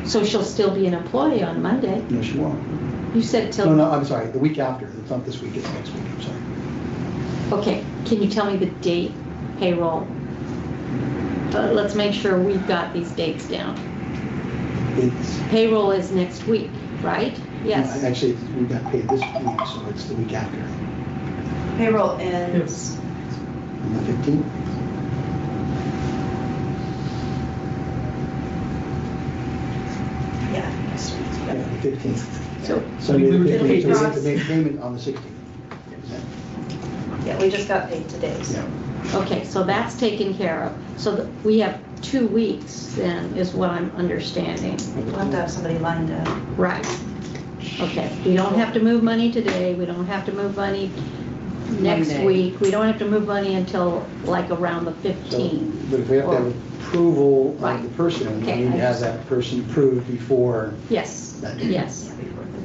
So she'll still be an employee on Monday. No, she won't. You said till... No, I'm sorry, the week after. It's not this week, it's next week, I'm sorry. Okay, can you tell me the date payroll? Let's make sure we've got these dates down. It's, Payroll is next week, right? Yes. actually, we got paid this week, so it's the week after, Payroll ends, on the 15th. yeah, next week. Yeah, the 15th. So So we have be to crossed. make payment on the 16th. Yeah, we just got paid today, so. Yeah. Okay, so that's taken care of. So we have 2 weeks then, is what I'm understanding. We'll have to have somebody lined up. Right. Okay, we don't have to move money today, we don't have to move money next Monday. week, we don't have to move money until like around the So, 15th. but if we have to have approval of Right. the person, we Okay, need to I have just- that person approved before Yes, that. yes.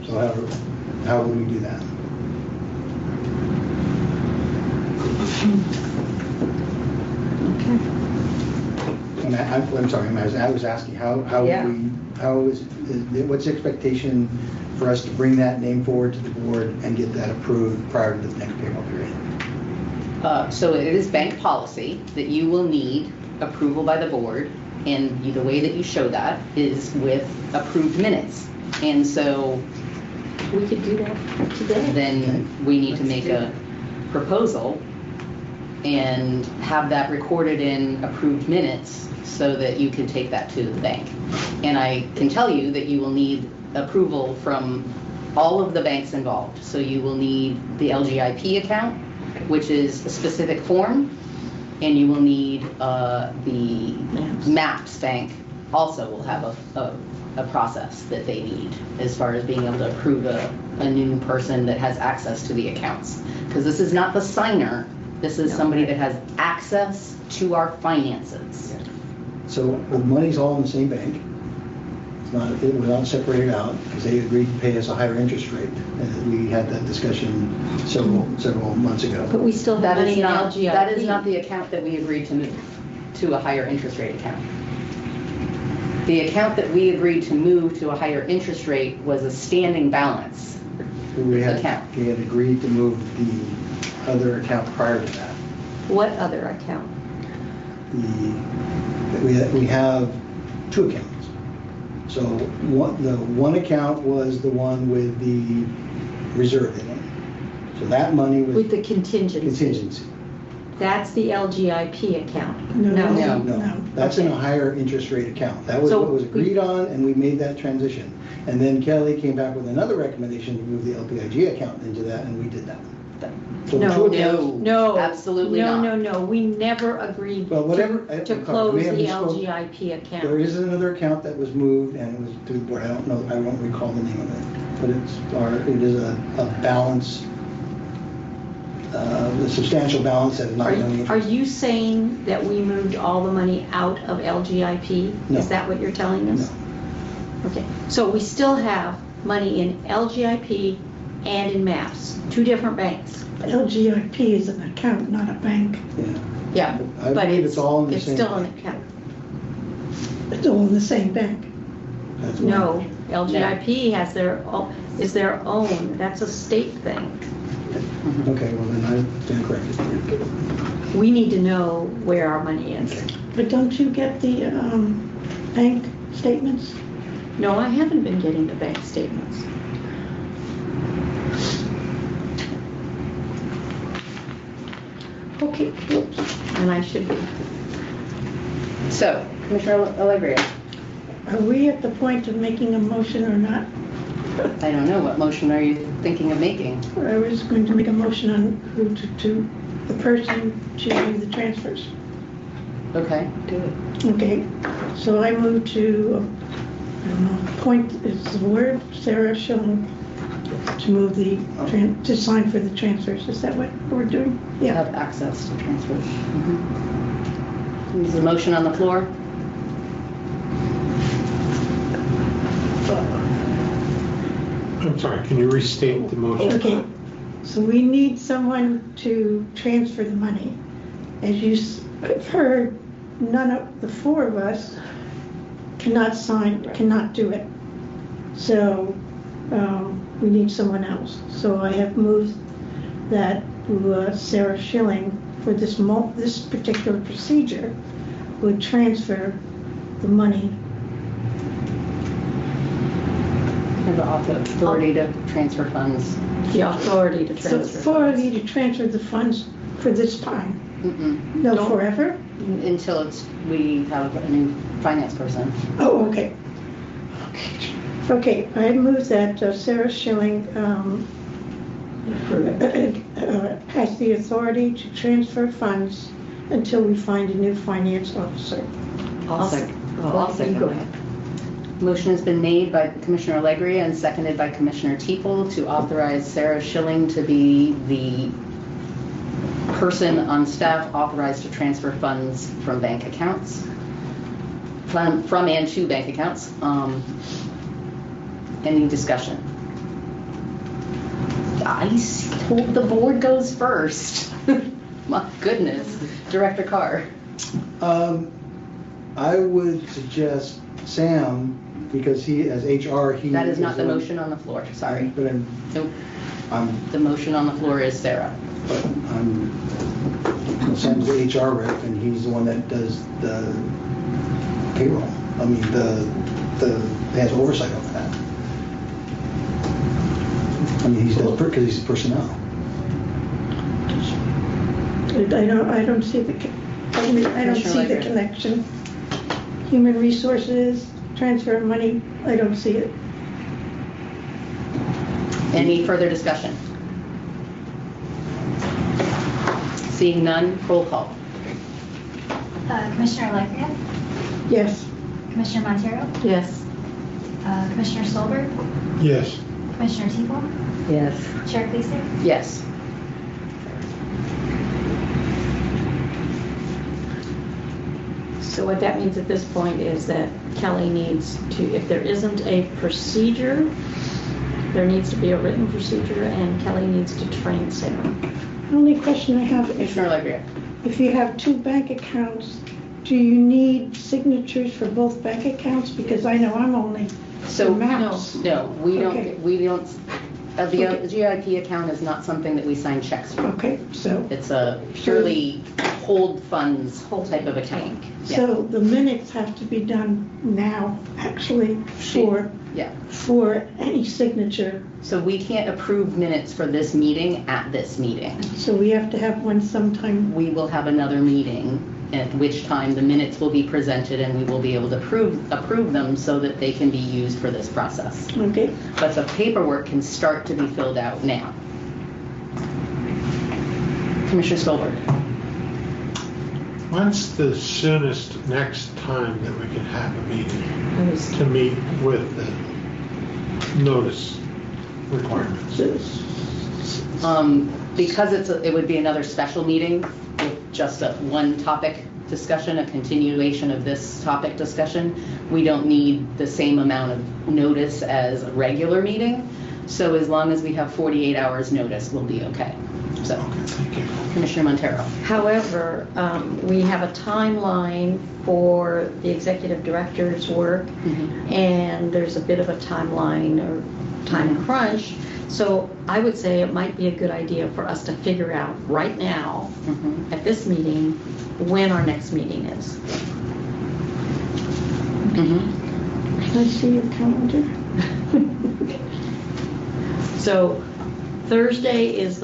So how would we do that? Okay. I'm sorry, I was asking how Yeah. what's the expectation for us to bring that name forward to the board and get that approved prior to the next payroll period? So it is bank policy that you will need approval by the board, and the way that you show that is with approved minutes. And so We could do that today. then we need to make a proposal and have that recorded in approved minutes so that you can take that to the bank. And I can tell you that you will need approval from all of the banks involved. So you will need the LGIP account, which is a specific form, and you will need the MAPS bank also will have a process that they need as far as being able to approve a new person that has access to the accounts. Because this is not the signer, this is somebody that has access to our finances. So the money's all in the same bank. It was not separated out because they agreed to pay us a higher interest rate. And we had that discussion several months ago. But we still have That money is in not, LGIP. that is not the account that we agreed to move to a higher interest rate account. The account that we agreed to move to a higher interest rate was a standing balance account. We had agreed to move the other account prior to that. What other account? We have 2 accounts. So the one account was the one with the reserve in it. So that money was With the contingency. contingency. That's the LGIP account. No. No, that's in a higher interest rate account. That was So what was we- agreed on, and we made that transition. And then Kelly came back with another recommendation to move the LPIG account into that, and we did that. So the No. 2 accounts- No. Absolutely not. No, we never agreed Well, whatever- to I close may have the misspoke. LGIP account. There is another account that was moved, and it was to the board. I don't know, I won't recall the name of it, but it is a balance, a substantial balance that is not going Are you saying that we moved all the money out of LGIP? No. Is that what you're telling us? No. Okay, so we still have money in LGIP and in MAPS, 2 different banks. LGIP is an account, not a bank. Yeah. Yeah, I but believe it's all in the it's same still an bank. account. It's all in the same bank. That's what- No, LGIP has is their own, that's a state thing. Okay, well then I stand corrected. We need to know where our money is. Okay. But don't you get the bank statements? No, I haven't been getting the bank statements. Okay, whoops, and I should be. So, Commissioner Allegria, Are we at the point of making a motion or not? I don't know, what motion are you thinking of making? I was going to make a motion on who to the person to do the transfers. Okay, do it. Okay, so I move to Point is the word, Sarah Schilling, to move the, to sign for the transfers. Is that what we're doing? Yeah. Have access to transfers. Is the motion on the floor? I'm sorry, can you restate the motion? Okay, so we need someone to transfer the money. As have heard, none of the four of us cannot sign, cannot do it. So we need someone else. So I have moved that Sarah Schilling, for this particular procedure, would transfer the money. Have the authority to transfer funds. The authority to So transfer. authority to transfer the funds for this time. No, Don't- forever? Until we have a new finance person. Oh, okay. Okay, I move that Sarah Schilling has the authority to transfer funds until we find a new finance officer. I'll second that. Motion has been made by Commissioner Allegri and seconded by Commissioner Teeple to authorize Sarah Schilling to be the person on staff authorized to transfer funds from bank accounts, from and to bank accounts. Any discussion? The board goes first. My goodness. Director Carr. I would suggest Sam, because he, as HR, he... That is not the motion on the floor, sorry. But Nope. I'm, The motion on the floor is Sarah. but Sam's the HR rep, and he's the one that does the payroll. I mean, he has oversight of that. I mean, he does, because he's personnel. I don't see the connection. Human resources, transfer of money, I don't see it. Any further discussion? Seeing none, roll call. Commissioner Allegria? Yes. Commissioner Montero? Yes. Commissioner Stolberg? Yes. Commissioner Teeple? Yes. Chair Gleason? Yes. So what that means at this point is that Kelly needs to, if there isn't a procedure, there needs to be a written procedure, and Kelly needs to train Sarah. The only question I have, Commissioner Allegria. if you have two bank accounts, do you need signatures for both bank accounts? Because I know I'm only So, maps. no, we Okay. don't, the GIP account is not something that we sign checks for. Okay, so, It's a purely hold funds type of account. Yeah. so the minutes have to be done now, actually, Yeah. for any signature. So we can't approve minutes for this meeting at this meeting. So we have to have one sometime. We will have another meeting at which time the minutes will be presented and we will be able to approve them so that they can be used for this process. Okay, But the paperwork can start to be filled out now. Commissioner Stolberg. When's the soonest next time that we can have a meeting to meet with the notice requirements? Because it would be another special meeting with just a one topic discussion, a continuation of this topic discussion, we don't need the same amount of notice as a regular meeting. So as long as we have 48 hours notice, we'll be okay. So, Thank you. Commissioner Montero. However, we have a timeline for the executive director's work, and there's a bit of a timeline or time crunch. So I would say it might be a good idea for us to figure out right now, at this meeting, when our next meeting is. can I see your calendar? So Thursday is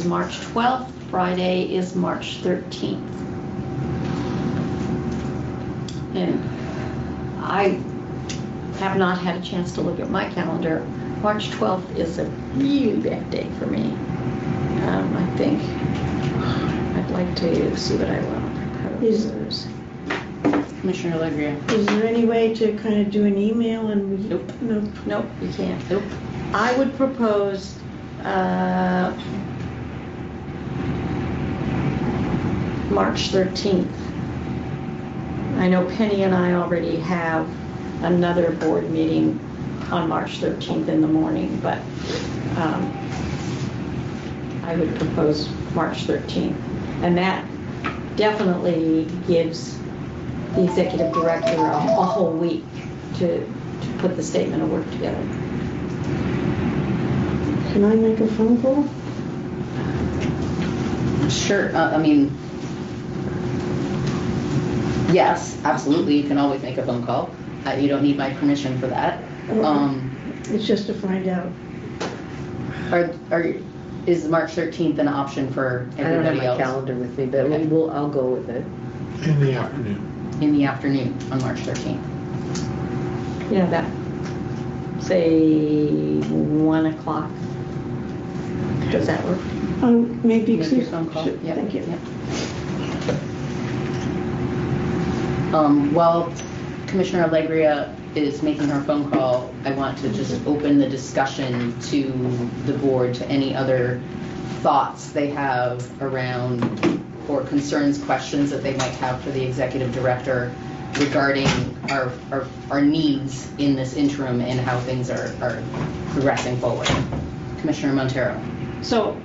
March 12th, Friday is March 13th. And I have not had a chance to look at my calendar. March 12th is a really bad day for me. I think I'd like to see what I want to propose. Commissioner Alegria. Is there any way to kind of do an email and we? Nope. Nope. Nope, you can't. Nope. I would propose, March 13th. I know Penny and I already have another board meeting on March 13th in the morning, but I would propose March 13th. And that definitely gives the executive director a whole week to put the statement of work together. Can I make a phone call? Sure, I mean, yes, absolutely, you can always make a phone call. You don't need my permission for that. It's just to find out. Is March 13th an option for I don't have everybody my else? calendar with me, but Okay. I'll go with it. In the afternoon. In the afternoon on March 13th. Yeah, that, say, 1 o'clock. Does that work? Maybe. Make your phone call. Sure, Yep, Thank you. yep. While Commissioner Alegria is making her phone call, I want to just open the discussion to the board to any other thoughts they have around or concerns, questions that they might have for the executive director regarding our needs in this interim and how things are progressing forward. Commissioner Montero. So,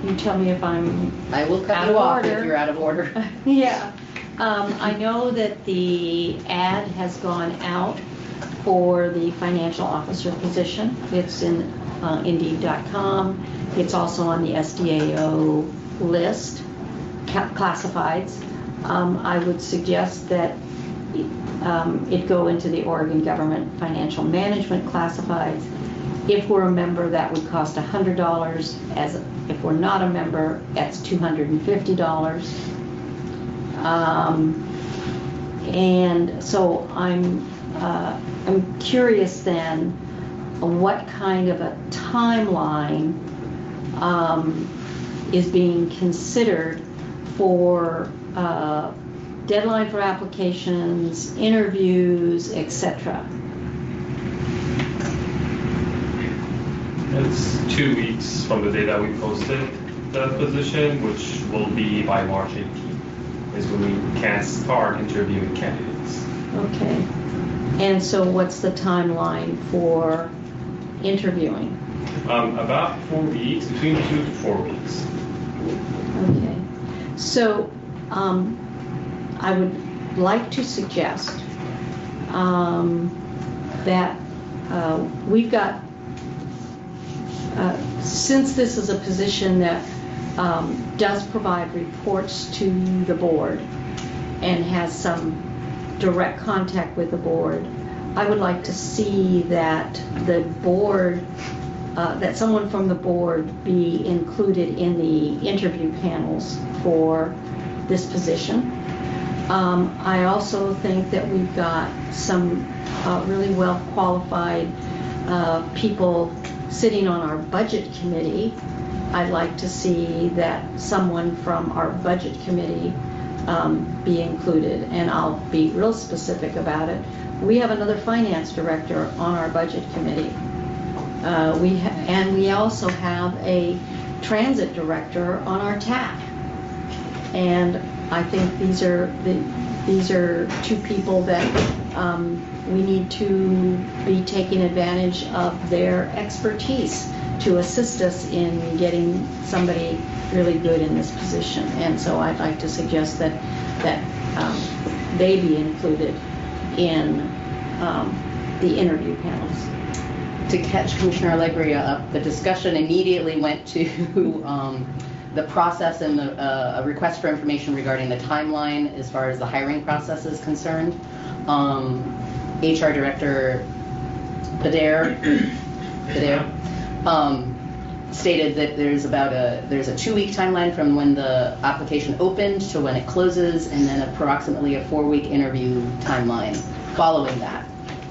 you tell me if I'm I will cut Out you of off order. if you're out of order. Yeah. I know that the ad has gone out for the financial officer position. It's in Indeed.com. It's also on the SDAO list, classifieds. I would suggest that it go into the Oregon Government Financial Management classifieds. If we're a member, that would cost $100. If we're not a member, that's $250. And so I'm curious then what kind of a timeline is being considered for deadline for applications, interviews, etc. It's 2 weeks from the day that we posted the position, which will be by March 18th, is when we can start interviewing candidates. Okay. And so what's the timeline for interviewing? About 4 weeks, between 2 to 4 weeks. Okay. So I would like to suggest that we've got, since this is a position that does provide reports to the board and has some direct contact with the board, I would like to see that the board, that someone from the board be included in the interview panels for this position. I also think that we've got some really well qualified people sitting on our budget committee. I'd like to see that someone from our budget committee be included, and I'll be real specific about it. We have another finance director on our budget committee. And we also have a transit director on our TAC. And I think these are two people that we need to be taking advantage of their expertise to assist us in getting somebody really good in this position. And so I'd like to suggest that they be included in the interview panels. To catch Commissioner Alegria up, the discussion immediately went to the process and a request for information regarding the timeline as far as the hiring process is concerned. HR Director Pader stated that there's a 2-week timeline from when the application opened to when it closes, and then approximately a 4-week interview timeline following that.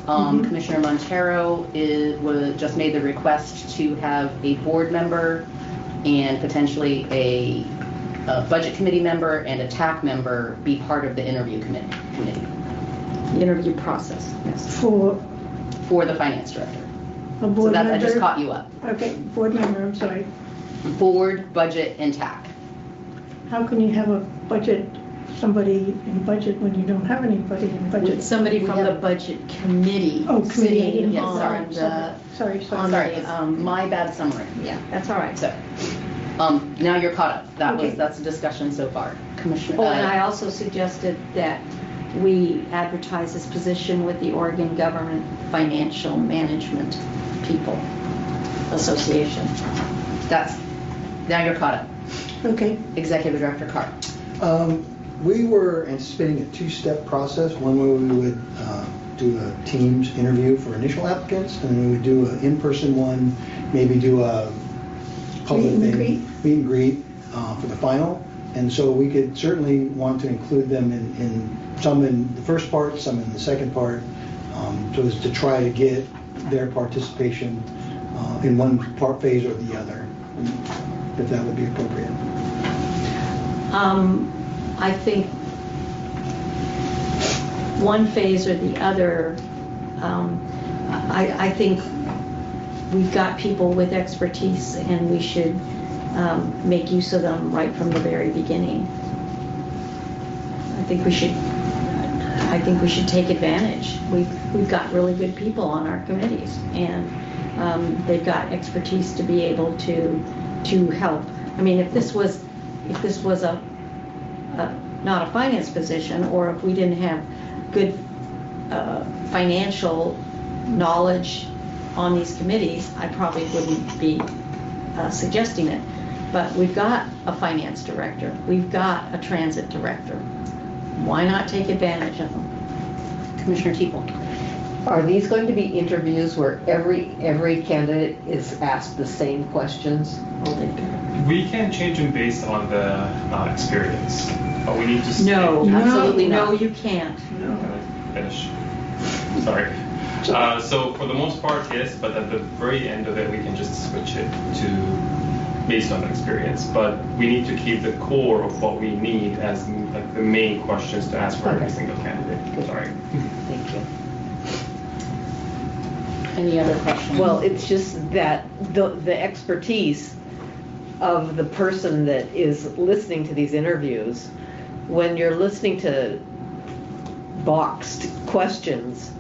Commissioner Montero just made the request to have a board member and potentially a budget committee member and a TAC member be part of the interview committee. The interview process, yes. For for the finance director. a So board that's, member? I just caught you up. Okay, board member, I'm sorry. Board, budget, and TAC. How can you have a budget, somebody in budget when you don't have anybody in budget? Somebody We from have- the budget committee. Oh, committee, I sitting didn't- Yes, on sorry. the- Sorry, on sorry. Sorry, the, my bad summary. Yeah, that's all right. So, now you're caught up. Okay. That's the discussion so far. Commissioner. Oh, and I also suggested that we advertise this position with the Oregon Government Financial Management People Association. Now you're caught up. Okay, Executive Director Carr. We were anticipating a two-step process. One where we would do a Teams interview for initial applicants, and then we would do an in-person one, maybe do a public Meet and thing, greet. meet and greet for the final. And so we could certainly want to include them in some in the first part, some in the second part, so as to try to get their participation in one part phase or the other, if that would be appropriate. I think one phase or the other, I think we've got people with expertise and we should make use of them right from the very beginning. I think we should take advantage. We've got really good people on our committees, and they've got expertise to be able to help. I mean, if this was a not a finance position, or if we didn't have good financial knowledge on these committees, I probably wouldn't be suggesting it. But we've got a finance director, we've got a transit director. Why not take advantage of them? Commissioner Teeple. Are these going to be interviews where every candidate is asked the same questions? We can change them based on the experience, but we need to. No, Absolutely no, not. you can't. Can I finish? Sorry. So for the most part, yes, but at the very end of it, we can just switch it to based on the experience. But we need to keep the core of what we need as like the main questions to ask for every single candidate. Sorry. Thank you. Any other questions? Well, it's just that the expertise of the person that is listening to these interviews, when you're listening to boxed questions,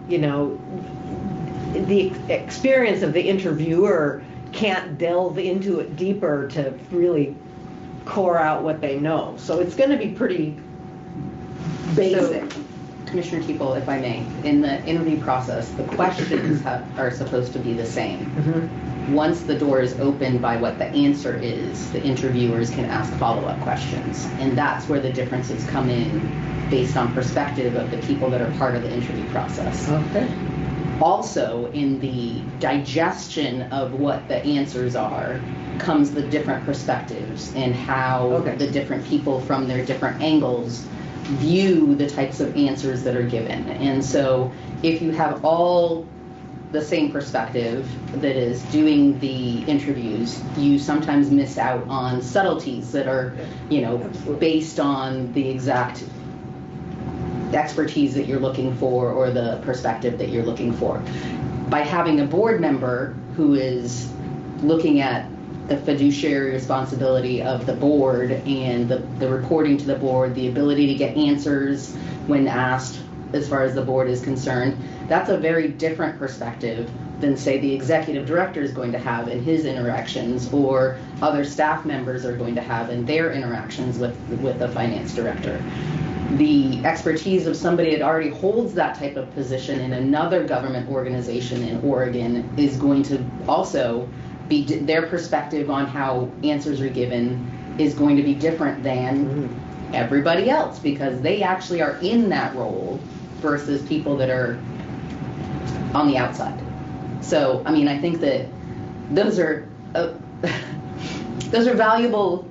you know, the experience of the interviewer can't delve into it deeper to really core out what they know. So it's going to be pretty basic. So, Commissioner Teeple, if I may, in the interview process, the questions are supposed to be the same. Mm-hmm. Once the door is opened by what the answer is, the interviewers can ask follow-up questions. And that's where the differences come in based on perspective of the people that are part of the interview process. Okay. Also, in the digestion of what the answers are, comes the different perspectives and how the different people from their different angles view the types of answers that are given. And so if you have all the same perspective that is doing the interviews, you sometimes miss out on subtleties that are, you know, based on the exact expertise that you're looking for or the perspective that you're looking for. By having a board member who is looking at the fiduciary responsibility of the board and the reporting to the board, the ability to get answers when asked as far as the board is concerned, that's a very different perspective than, say, the executive director is going to have in his interactions or other staff members are going to have in their interactions with the finance director. The expertise of somebody that already holds that type of position in another government organization in Oregon is going to also be, their perspective on how answers are given is going to be different than everybody else because they actually are in that role versus people that are on the outside. So, I mean, I think that those are valuable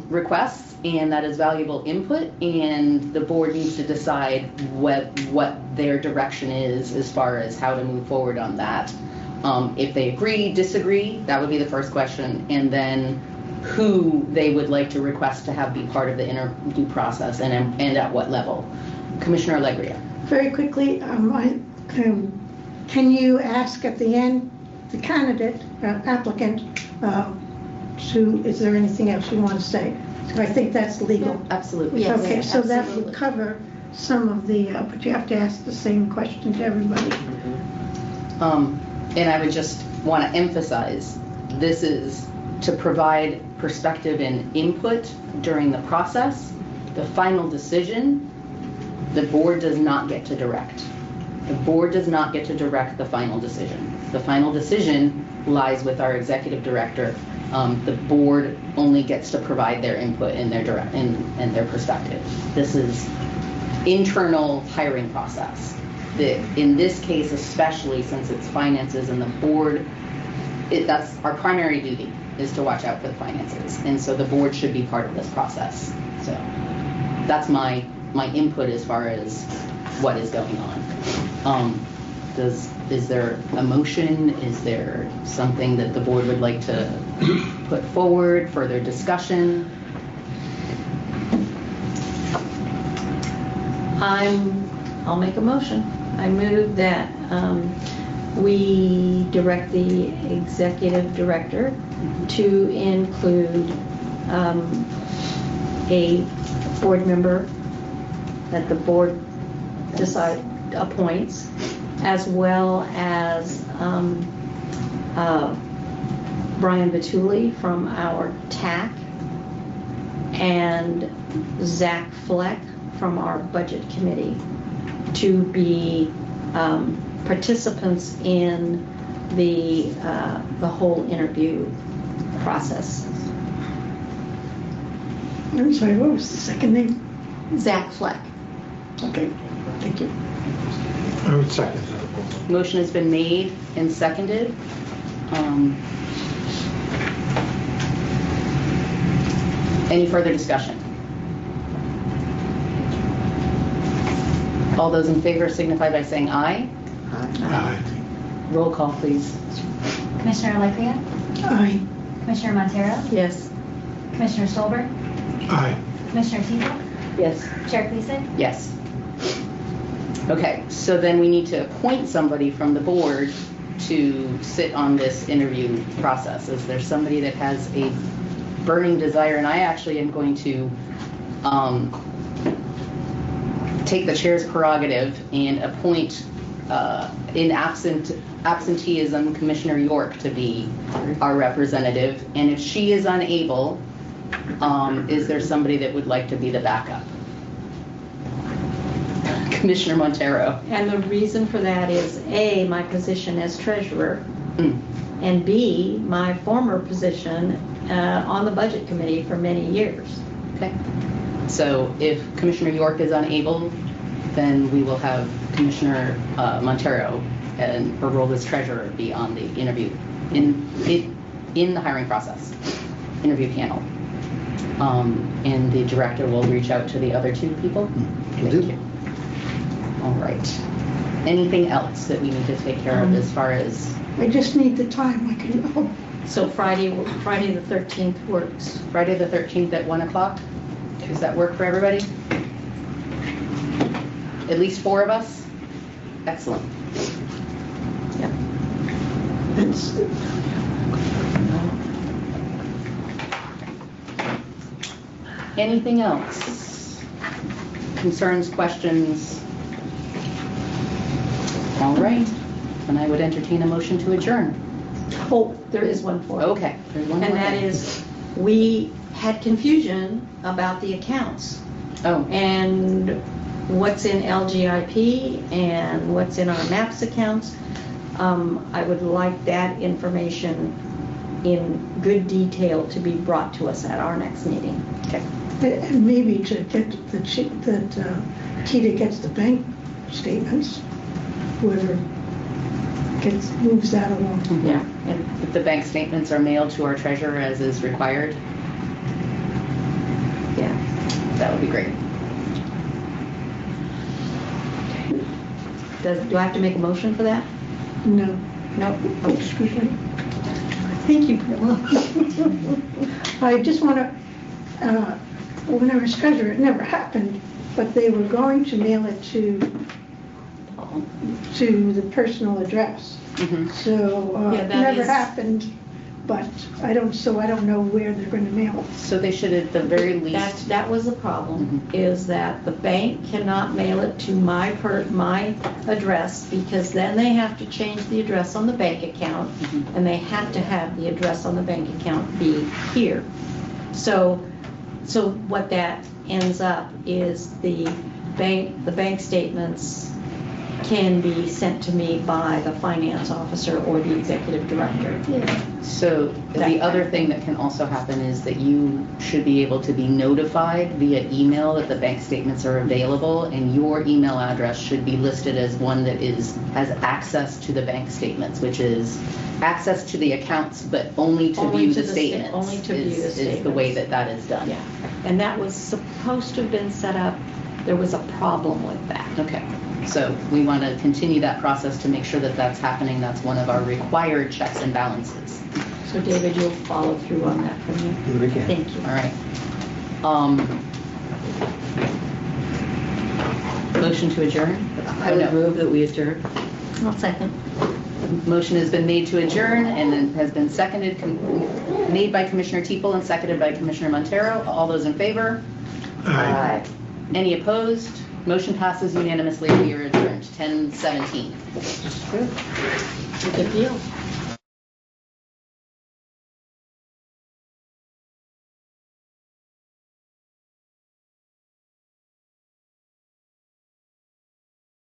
requests, and that is valuable input, and the board needs to decide what their direction is as far as how to move forward on that. If they agree, disagree, that would be the first question, and then who they would like to request to have be part of the interview process and at what level. Commissioner Alegria. Very quickly, can you ask at the end, the candidate, applicant, is there anything else you want to say? I think that's legal. Absolutely. Yes. Okay, so that absolutely. would cover some of the, but you have to ask the same question to everybody. And I would just want to emphasize, this is to provide perspective and input during the process. The final decision, the board does not get to direct. The board does not get to direct the final decision. The final decision lies with our executive director. The board only gets to provide their input and their perspective. This is internal hiring process. In this case, especially since it's finances and the board, that's our primary duty, is to watch out for the finances. And so the board should be part of this process. So that's my input as far as what is going on. Is there a motion? Is there something that the board would like to put forward, further discussion? I'll make a motion. I move that we direct the executive director to include a board member that the board appoints, as well as Brian Batuli from our TAC and Zach Fleck from our budget committee to be participants in the whole interview process. I'm sorry, what was the second name? Zach Fleck. Okay, thank you. I would second that. Motion has been made and seconded. Any further discussion? All those in favor signify by saying aye. Aye. Roll call, please. Commissioner Alegria? Aye. Commissioner Montero? Yes. Commissioner Stolberg? Aye. Commissioner Tebow? Yes. Chair Gleason? Yes. Okay, so then we need to appoint somebody from the board to sit on this interview process. Is there somebody that has a burning desire? And I actually am going to take the chair's prerogative and appoint in absenteeism Commissioner York to be our representative. And if she is unable, is there somebody that would like to be the backup? Commissioner Montero. And the reason for that is A, my position as treasurer, and B, my former position on the budget committee for many years. Okay. So if Commissioner York is unable, then we will have Commissioner Montero and her role as treasurer be on the interview in the hiring process, interview panel. And the director will reach out to the other two people. Thank you. All right. Anything else that we need to take care of as far as? I just need the time, I can go. So Friday the 13th works. Friday the 13th at 1 o'clock? Does that work for everybody? At least 4 of us? Excellent. Yep. Anything else? Concerns, questions? All right. Then I would entertain a motion to adjourn. Oh, there is one for. Okay. There's one And more that thing. is, we had confusion about the accounts Oh, and what's in LGIP and what's in our MAPS accounts. I would like that information in good detail to be brought to us at our next meeting. okay. And maybe to get that Tita gets the bank statements, whoever moves that along. Yeah. And if the bank statements are mailed to our treasurer as is required, Yeah. that would be great. Do I have to make a motion for that? No. No. Excuse me. Thank you, Paula. I just want to, when I was treasurer, it never happened, but they were going to mail it to problem. to the personal address. Mhm. So, Yeah, it that never is- happened, but I don't know where they're gonna mail it. So they should at the very least, That was the problem, is that the bank cannot mail it to my address, because then they have to change the address on the bank account, and they have to have the address on the bank account be here. So what that ends up is the bank statements can be sent to me by the finance officer or the executive director. so the other thing that can also happen is that you should be able to be notified via email that the bank statements are available, and your email address should be listed as one that has access to the bank statements, which is access to the accounts, but only to Only view to the the statements. only to view the Is the way statements. that is done. Yeah, and that was supposed to have been set up. There was a problem with that. Okay, so we want to continue that process to make sure that that's happening. That's one of our required checks and balances. So David, you'll follow through on that from me? Do what I can. Thank you. All right. Motion to adjourn? I would move that we adjourn. I'll second. Motion has been made to adjourn and then has been seconded, made by Commissioner Teeple and seconded by Commissioner Montero. All those in favor? Aye. Any opposed? Motion passes unanimously. We are adjourned, 10:17. Good deal.